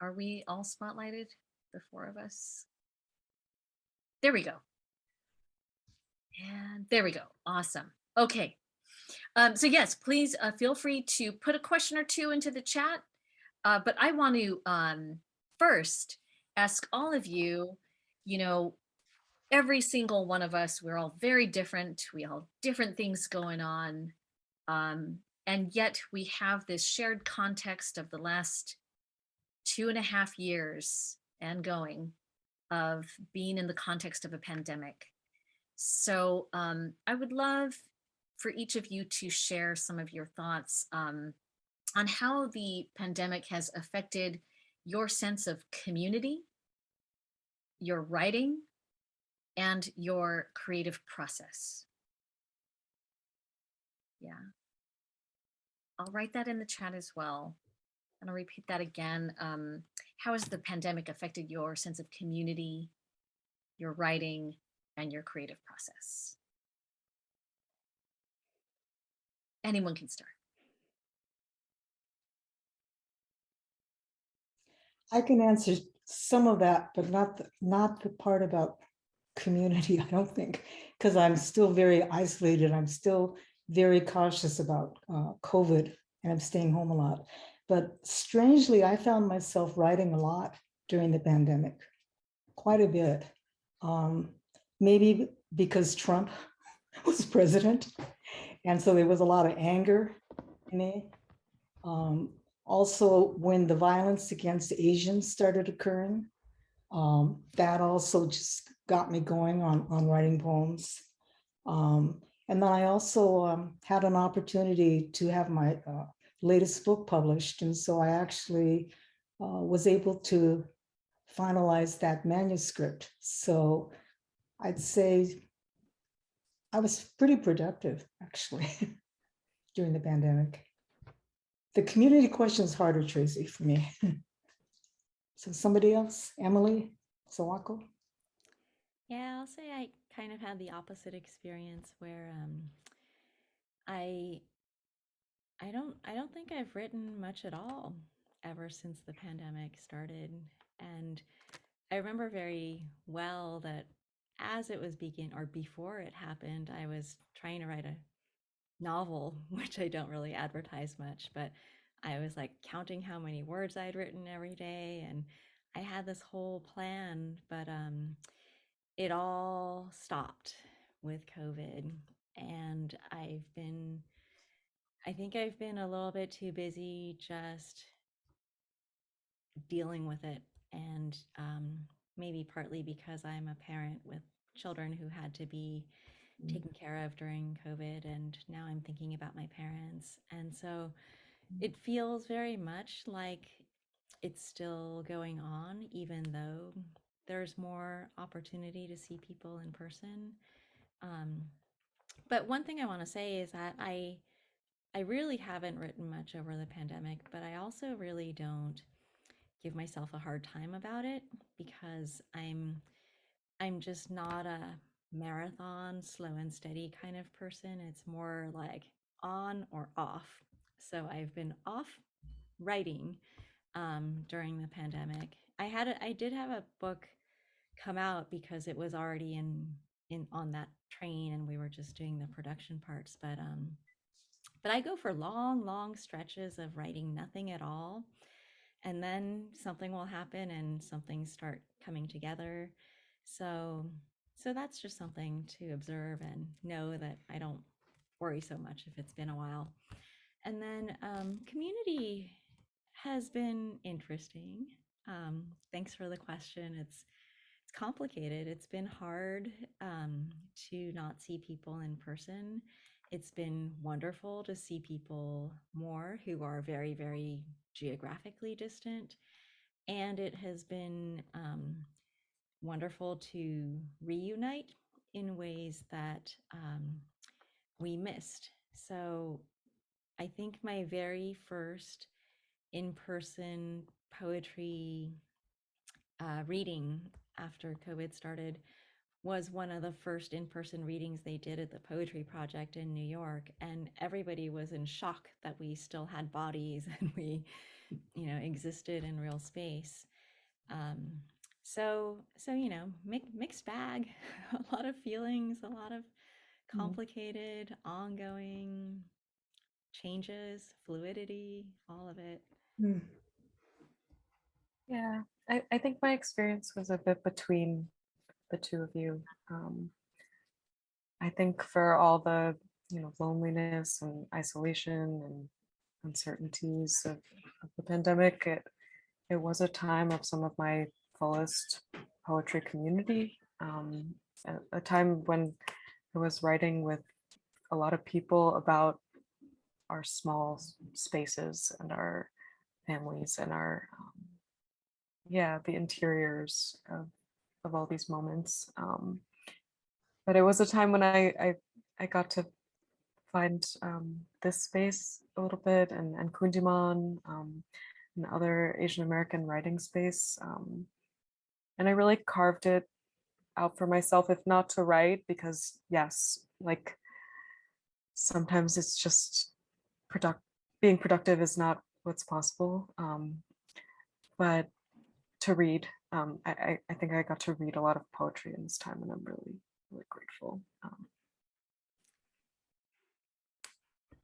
are we all spotlighted, the four of us? There we go. And there we go. Awesome. Okay. So yes, please feel free to put a question or two into the chat. But I want to first ask all of you, you know, every single one of us, we're all very different. We all have different things going on. And yet we have this shared context of the last 2.5 years and going of being in the context of a pandemic. So I would love for each of you to share some of your thoughts on how the pandemic has affected your sense of community, your writing, and your creative process. Yeah. I'll write that in the chat as well. And I'll repeat that again. How has the pandemic affected your sense of community, your writing, and your creative process? Anyone can start. I can answer some of that, but not the part about community, I don't think, because I'm still very isolated. I'm still very cautious about COVID, and I'm staying home a lot. But strangely, I found myself writing a lot during the pandemic, quite a bit. Maybe because Trump was president, and so there was a lot of anger in me. Also, when the violence against Asians started occurring, that also just got me going on writing poems. And then I also had an opportunity to have my latest book published. And so I actually was able to finalize that manuscript. So I'd say I was pretty productive, actually, during the pandemic. The community question is harder, Tracy, for me. So somebody else, Emily, Sawako? Yeah, I'll say I kind of had the opposite experience where I I don't think I've written much at all ever since the pandemic started. And I remember very well that as it was begin or before it happened, I was trying to write a novel, which I don't really advertise much, but I was like counting how many words I'd written every day, and I had this whole plan, but it all stopped with COVID. And I think I've been a little bit too busy just dealing with it. And maybe partly because I'm a parent with children who had to be taken care of during COVID. And now I'm thinking about my parents. And so it feels very much like it's still going on, even though there's more opportunity to see people in person. Um, but one thing I want to say is that I really haven't written much over the pandemic, but I also really don't give myself a hard time about it because I'm just not a marathon, slow and steady kind of person. It's more like on or off. So I've been off writing during the pandemic. I did have a book come out because it was already in on that train and we were just doing the production parts. But I go for long, long stretches of writing nothing at all. And then something will happen and something start coming together. So so that's just something to observe and know that I don't worry so much if it's been a while. And then community has been interesting. Thanks for the question. It's complicated. It's been hard to not see people in person. It's been wonderful to see people more who are very, very geographically distant. And it has been wonderful to reunite in ways that we missed. So I think my very first in person poetry reading after COVID started was one of the first in-person readings they did at the Poetry Project in New York, and everybody was in shock that we still had bodies and we, existed in real space. Um, so mixed bag, a lot of feelings, a lot of complicated, ongoing changes, fluidity, all of it. Hmm. Yeah, I think my experience was a bit between the two of you. I think for all the, loneliness and isolation and uncertainties of the pandemic, it was a time of some of my fullest poetry community. A time when I was writing with a lot of people about our small spaces and our families and our the interiors of all these moments. But it was a time when I got to find this space a little bit and Kundiman and other Asian American writing space. And I really carved it out for myself, if not to write, because yes, like sometimes it's just being productive is not what's possible. But to read, I think I got to read a lot of poetry in this time, and I'm really, really grateful.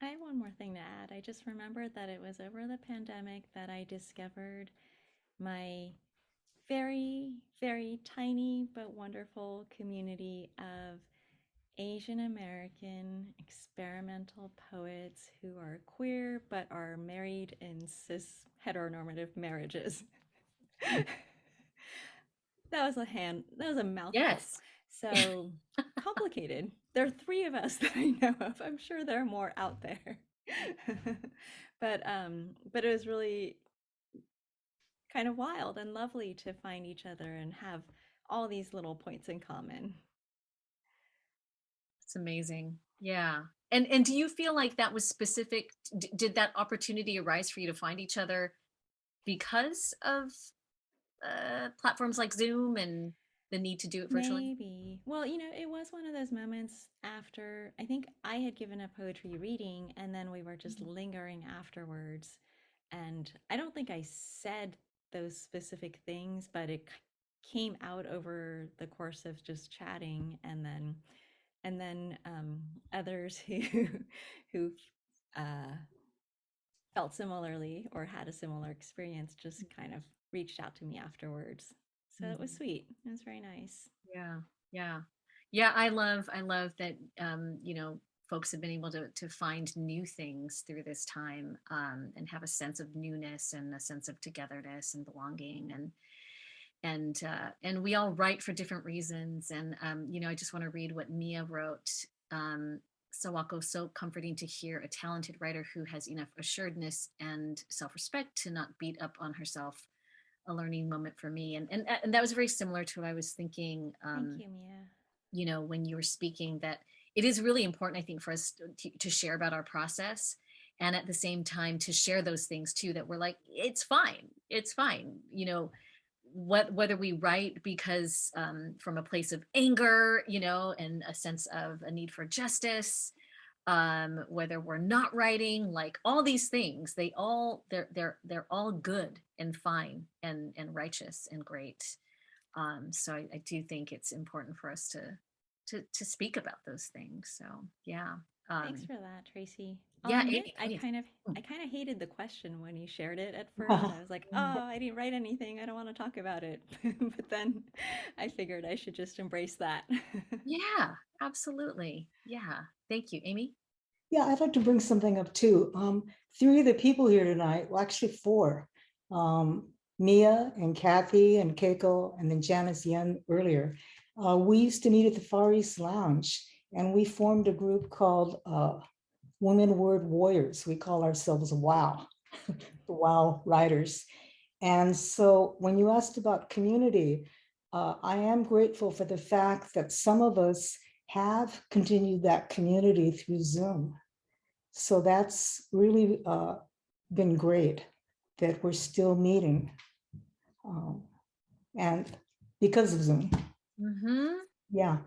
I have one more thing to add. I just remembered that it was over the pandemic that I discovered my very, very tiny but wonderful community of Asian American experimental poets who are queer but are married in cis heteronormative marriages. That was a mouthful. Yes. So complicated. There are three of us that I know of. I'm sure there are more out there. But it was really kind of wild and lovely to find each other and have all these little points in common. It's amazing. Yeah. And do you feel like that was specific? Did that opportunity arise for you to find each other because of platforms like Zoom and the need to do it virtually? Maybe. Well, it was one of those moments after I think I had given a poetry reading and then we were just lingering afterwards. And I don't think I said those specific things, but it came out over the course of just chatting and then others who who uh, felt similarly or had a similar experience just kind of reached out to me afterwards. So it was sweet. It was very nice. Yeah, yeah, yeah. I love that. Folks have been able to find new things through this time, and have a sense of newness and a sense of togetherness and belonging, and we all write for different reasons. And I just want to read what Mia wrote. Sawako, so comforting to hear a talented writer who has enough assuredness and self-respect to not beat up on herself. A learning moment for me, and that was very similar to what I was thinking. Thank you, Mia. When you were speaking, that it is really important, I think, for us to share about our process, and at the same time to share those things too, that we're like, it's fine. Whether we write because from a place of anger, and a sense of a need for justice, whether we're not writing, like all these things, they're all good and fine and righteous and great. So I do think it's important for us to speak about those things. So yeah. Thanks for that, Tracy. I'll Yeah, admit Amy, I please. kind of I kind of hated the question when you shared it at first. I was like, "Oh, I didn't write anything. I don't want to talk about it." But then I figured I should just embrace that. Yeah, absolutely. Yeah. Thank you, Amy. Yeah, I'd like to bring something up too. Three of the people here tonight, well, actually four, Mia and Kathy and Keiko, and then Janice Yen earlier. We used to meet at the Far East Lounge, and we formed a group called Women Word Warriors. We call ourselves WOW, the WOW Writers. And so when you asked about community, I am grateful for the fact that some of us have continued that community through Zoom. So that's really been great that we're still meeting, and because of Zoom. Mm-hmm. Yeah,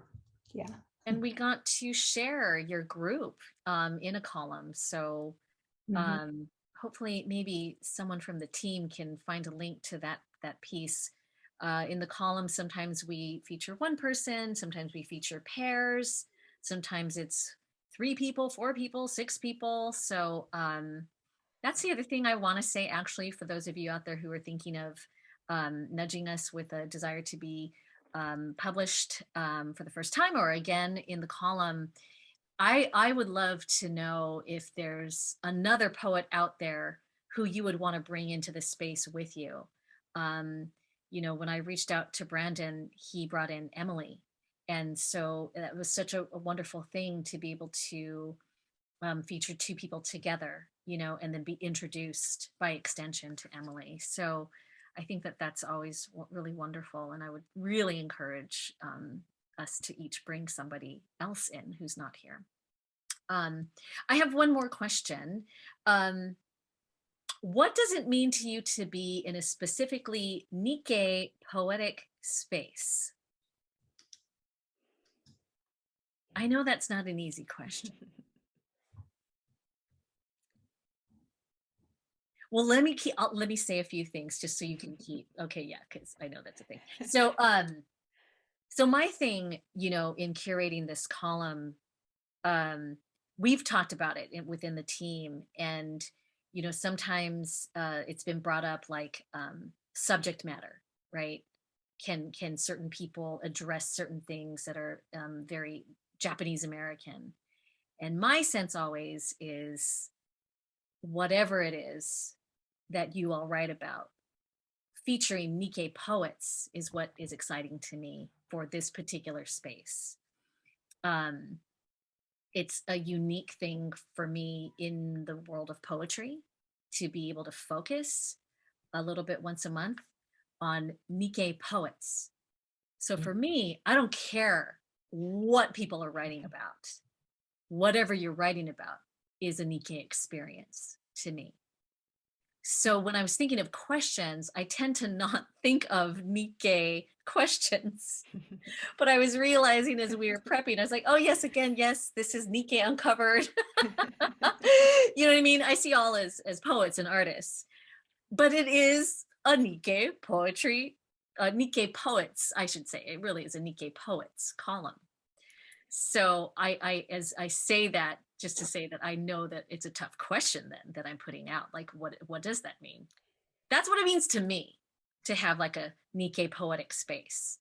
yeah. And we got to share your group in a column. So hopefully maybe someone from the team can find a link to that piece. In the column, sometimes we feature one person, sometimes we feature pairs, sometimes it's 3 people, 4 people, 6 people. So that's the other thing I want to say, actually, for those of you out there who are thinking of nudging us with a desire to be published for the first time or again in the column. I would love to know if there's another poet out there who you would want to bring into the space with you. When I reached out to Brandon, he brought in Emily. And so that was such a wonderful thing to be able to feature 2 people together, and then be introduced by extension to Emily. So I think that that's always really wonderful. And I would really encourage us to each bring somebody else in who's not here. I have one more question. What does it mean to you to be in a specifically Nikkei poetic space? I know that's not an easy question. Well, let me say a few things just so you can keep. Okay, yeah, because I know that's a thing. So my thing, in curating this column, we've talked about it within the team, and sometimes it's been brought up like subject matter, right? Can certain people address certain things that are very Japanese American? And my sense always is, whatever it is that you all write about, featuring Nikkei poets is what is exciting to me for this particular space. It's a unique thing for me in the world of poetry to be able to focus a little bit once a month on Nikkei poets. So for me, I don't care what people are writing about. Whatever you're writing about is a Nikkei experience to me. So when I was thinking of questions, I tend to not think of Nikkei questions. But I was realizing as we were prepping, I was like, oh, yes, again, yes, this is Nikkei Uncovered. You know what I mean? I see all as poets and artists, but it is a Nikkei poetry, Nikkei poets, I should say. It really is a Nikkei poets column. So as I say that, just to say that I know that it's a tough question then that I'm putting out. Like, what does that mean? That's what it means to me to have like a Nikkei poetic space.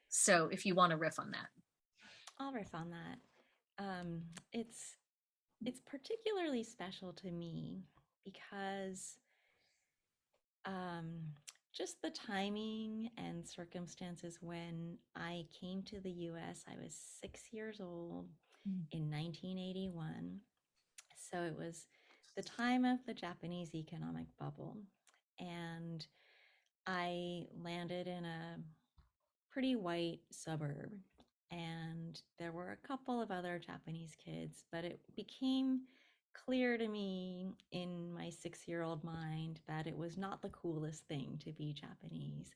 So if you want to riff on that. I'll riff on that. It's particularly special to me because just the timing and circumstances when I came to the US, I was 6 years old in 1981. So it was the time of the Japanese economic bubble. And I landed in a pretty white suburb. And there were a couple of other Japanese kids, but it became clear to me in my 6-year-old mind that it was not the coolest thing to be Japanese.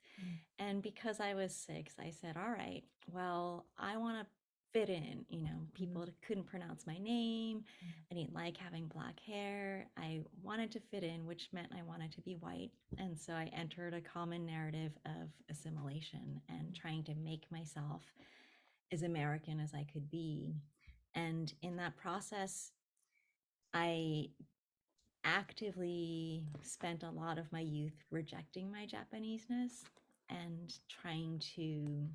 And because I was 6, I said, all right, well, I want to fit in. You know, people couldn't pronounce my name. I didn't like having black hair. I wanted to fit in, which meant I wanted to be white. And so I entered a common narrative of assimilation and trying to make myself as American as I could be. And in that process, I actively spent a lot of my youth rejecting my Japaneseness and trying to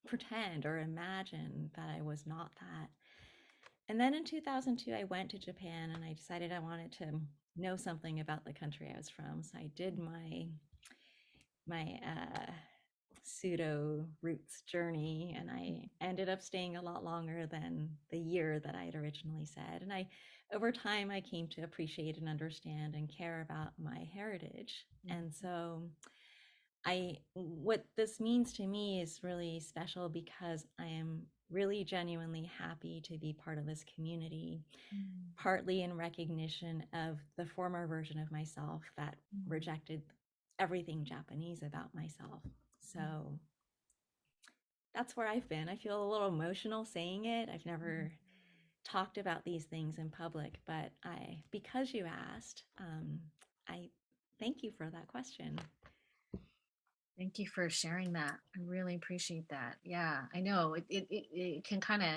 pretend or imagine that I was not that. And then in 2002, I went to Japan and I decided I wanted to know something about the country I was from. So I did my pseudo roots journey, and I ended up staying a lot longer than the year that I had originally said. And over time, I came to appreciate and understand and care about my heritage. And so what this means to me is really special because I am really genuinely happy to be part of this community, partly in recognition of the former version of myself that rejected everything Japanese about myself. So that's where I've been. I feel a little emotional saying it. I've never talked about these things in public, but because you asked, I thank you for that question. Thank you for sharing that. I really appreciate that. Yeah, I know it can kind of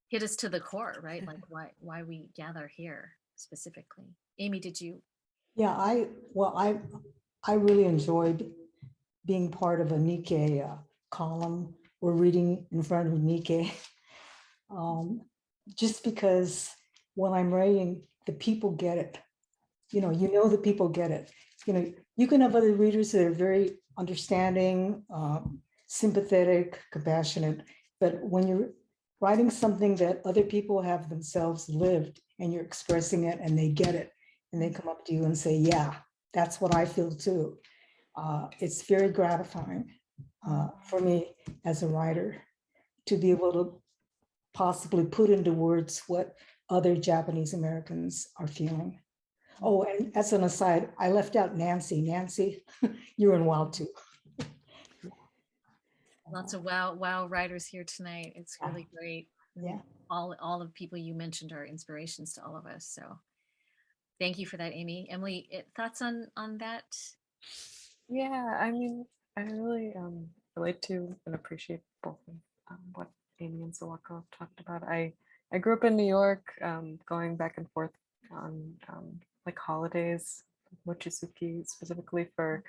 hit us to the core, right? Like why we gather here specifically. Amy, did you? Yeah, I really enjoyed being part of a Nikkei column or reading in front of Nikkei. Just because when I'm writing, the people get it. You know the people get it. You can have other readers that are very understanding, sympathetic, compassionate, but when you're writing something that other people have themselves lived and you're expressing it and they get it and they come up to you and say, yeah, that's what I feel too. It's very gratifying for me as a writer to be able to possibly put into words what other Japanese Americans are feeling. Oh, and as an aside, I left out Nancy. Nancy, you're in WOW too. Lots of wow writers here tonight. It's really great. Yeah. All of the people you mentioned are inspirations to all of us. So thank you for that, Amy. Emily, thoughts on that? Yeah, I mean, I really relate to and appreciate both of what Amy and Sawako have talked about. I grew up in New York, going back and forth on like holidays, Mochizuki specifically for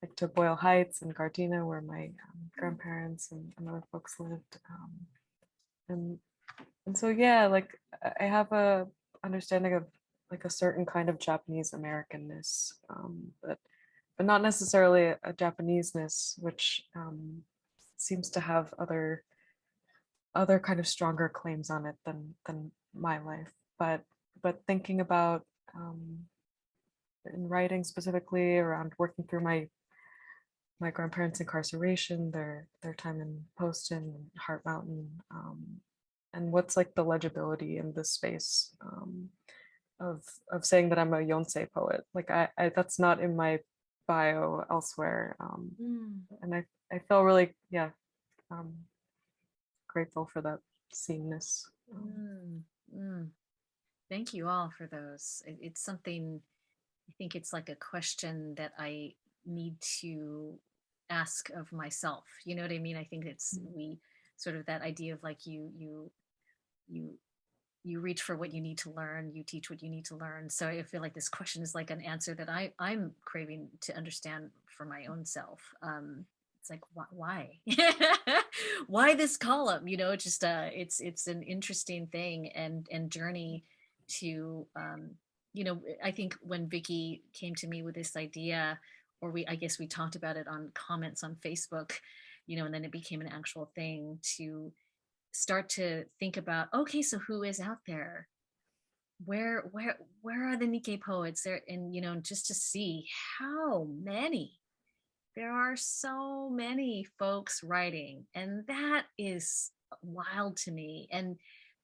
like to Boyle Heights and Gardena, where my grandparents and other folks lived. And so yeah, like I have a understanding of like a certain kind of Japanese Americanness, but not necessarily a Japaneseness, which seems to have other kind of stronger claims on it than my life. But thinking about in writing specifically around working through my grandparents' incarceration, their time in Poston and Heart Mountain, and what's like the legibility in this space of saying that I'm a yonsei poet. Like I that's not in my bio elsewhere. And I feel really, yeah, um, grateful for that seeingness. Thank you all for those. It's something, I think it's like a question that I need to ask of myself. You know what I mean? I think it's we sort of that idea of like you reach for what you need to learn, you teach what you need to learn. So I feel like this question is like an answer that I'm craving to understand for my own self. It's like why why this column? You know, just it's an interesting thing and journey to you know, I think when Vicky came to me with this idea, or I guess we talked about it on comments on Facebook, you know, and then it became an actual thing to start to think about, okay, so who is out there? Where are the Nikkei poets there? And you know, just to see how many there are, so many folks writing, and that is wild to me. And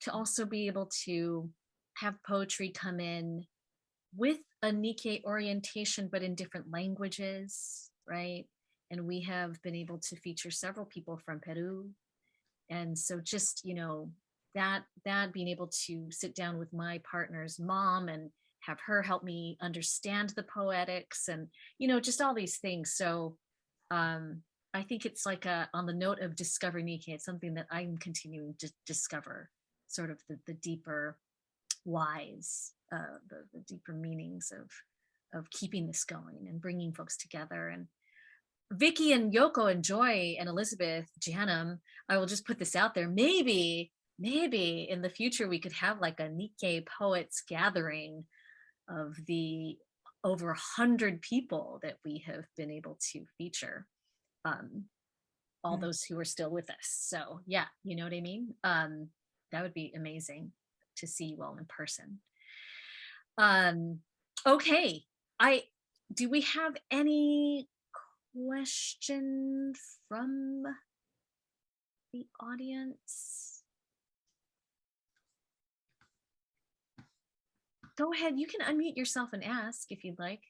to also be able to have poetry come in with a Nikkei orientation, but in different languages, right? And we have been able to feature several people from Peru. And so just, you know, that being able to sit down with my partner's mom and have her help me understand the poetics and, you know, just all these things. So I think it's like on the note of Discover Nikkei, it's something that I'm continuing to discover, sort of the deeper whys, the deeper meanings of keeping this going and bringing folks together. And Vicky and Yoko and Joy and Elizabeth, Janum, I will just put this out there. Maybe in the future we could have like a Nikkei poets gathering of the over 100 people that we have been able to feature. All those who are still with us. So yeah, you know what I mean? That would be amazing to see you all in person. Okay, do we have any question from the audience? Go ahead, you can unmute yourself and ask if you'd like.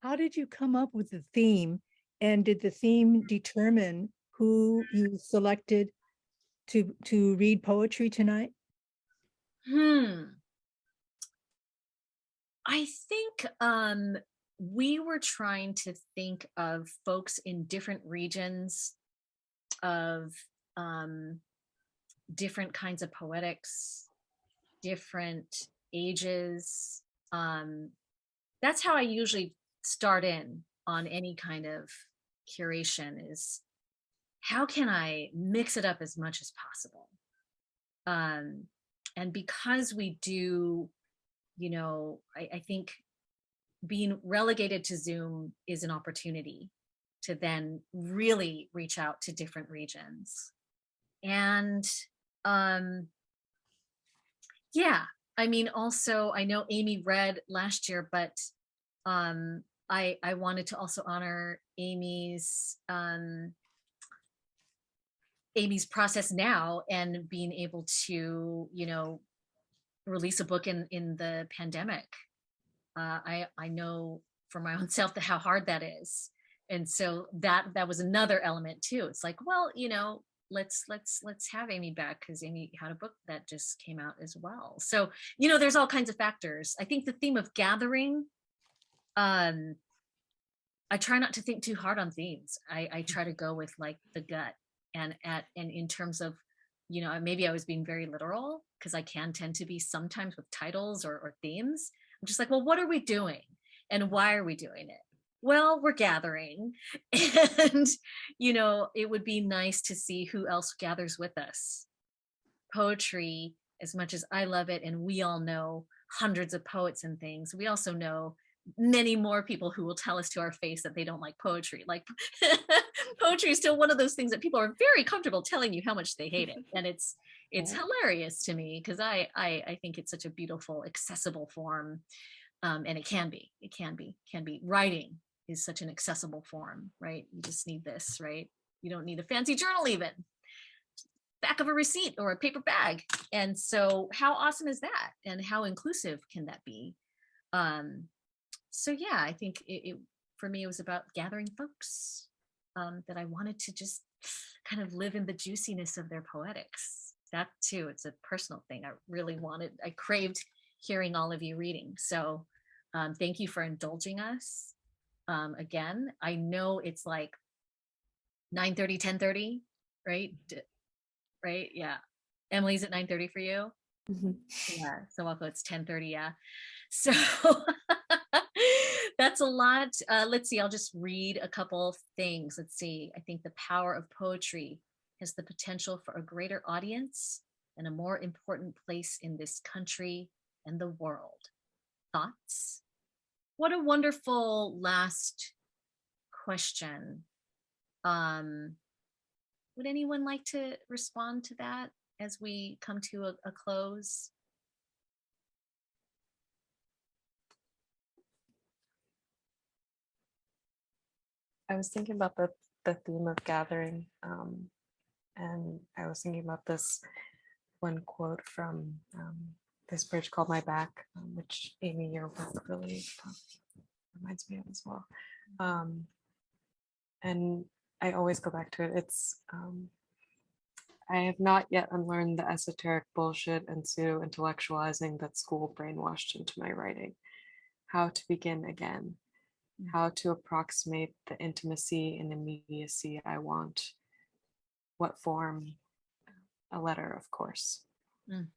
How did you come up with the theme? And did the theme determine who you selected to read poetry tonight? I think we were trying to think of folks in different regions of different kinds of poetics, different ages. That's how I usually start in on any kind of curation, is how can I mix it up as much as possible? And because we do, you know, I think being relegated to Zoom is an opportunity to then really reach out to different regions. And yeah, I mean, also, I know Amy read last year, but I wanted to also honor Amy's process now and being able to, you know, release a book in the pandemic. I know for my own self how hard that is. And so that was another element too. It's like, well, you know, let's have Amy back, because Amy had a book that just came out as well. So, you know, there's all kinds of factors. I think the theme of gathering, I try not to think too hard on themes. I try to go with like the gut, and in terms of, you know, maybe I was being very literal, because I can tend to be sometimes with titles or themes. I'm just like, well, what are we doing? And why are we doing it? Well, we're gathering. And, you know, it would be nice to see who else gathers with us. Poetry, as much as I love it, and we all know hundreds of poets and things, we also know many more people who will tell us to our face that they don't like poetry. Like poetry is still one of those things that people are very comfortable telling you how much they hate it. And it's hilarious to me, because I think it's such a beautiful, accessible form. And it can be writing is such an accessible form, right? You just need this, right? You don't need a fancy journal even. Back of a receipt or a paper bag. And so how awesome is that? And how inclusive can that be? So yeah, I think for me, it was about gathering folks that I wanted to just kind of live in the juiciness of their poetics. That too, it's a personal thing. I craved hearing all of you reading. So thank you for indulging us. Again, I know it's like 9:30, 10:30, right? Right? Yeah. Emily's at 9:30 for you? Mhm. Yeah. Sawako, it's 10:30. Yeah. So that's a lot. Let's see. I'll just read a couple things. Let's see. I think the power of poetry has the potential for a greater audience and a more important place in this country and the world. Thoughts? What a wonderful last question. Would anyone like to respond to that as we come to a close? I was thinking about the theme of gathering, and I was thinking about this one quote from this bridge called My Back, which Amy, your work really reminds me of as well. And I always go back to it. It's I have not yet unlearned the esoteric bullshit and pseudo intellectualizing that school brainwashed into my writing. How to begin again, how to approximate the intimacy and immediacy I want. What form? A letter, of course. Mm.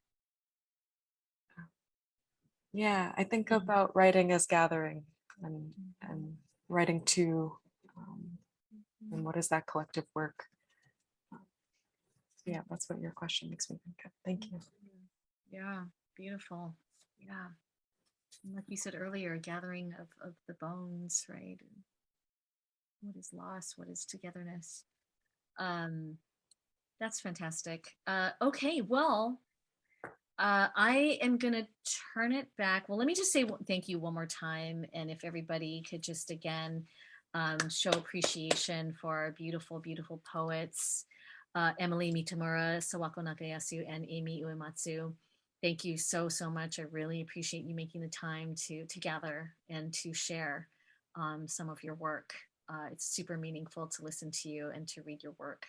Yeah, I think Mhm. about writing as gathering and writing to, and what is that collective work? Yeah, that's what your question makes me think of. Thank you. Yeah, beautiful. Yeah. And like you said earlier, a gathering of the bones, right? And what is loss? What is togetherness? That's fantastic. Okay, well, I am going to turn it back. Well, let me just say thank you one more time. And if everybody could just again show appreciation for our beautiful, beautiful poets, Emily Mitamura, Sawako Nakayasu, and Amy Uematsu. Thank you so, so much. I really appreciate you making the time to gather and to share some of your work. It's super meaningful to listen to you and to read your work.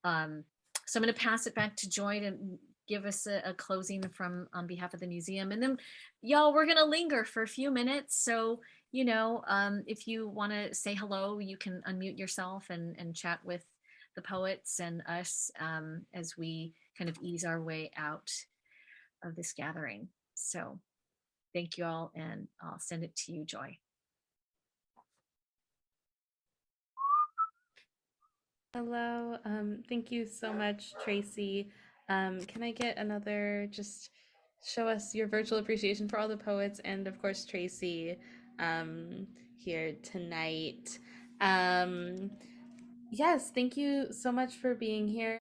So I'm going to pass it back to Joy to give us a closing from on behalf of the museum. And then y'all, we're going to linger for a few minutes. So, you know, if you want to say hello, you can unmute yourself and chat with the poets and us as we kind of ease our way out of this gathering. So thank you all, and I'll send it to you, Joy. Hello. Thank you so much, Tracy. Can I get another, just show us your virtual appreciation for all the poets and of course Tracy here tonight. Yes, thank you so much for being here.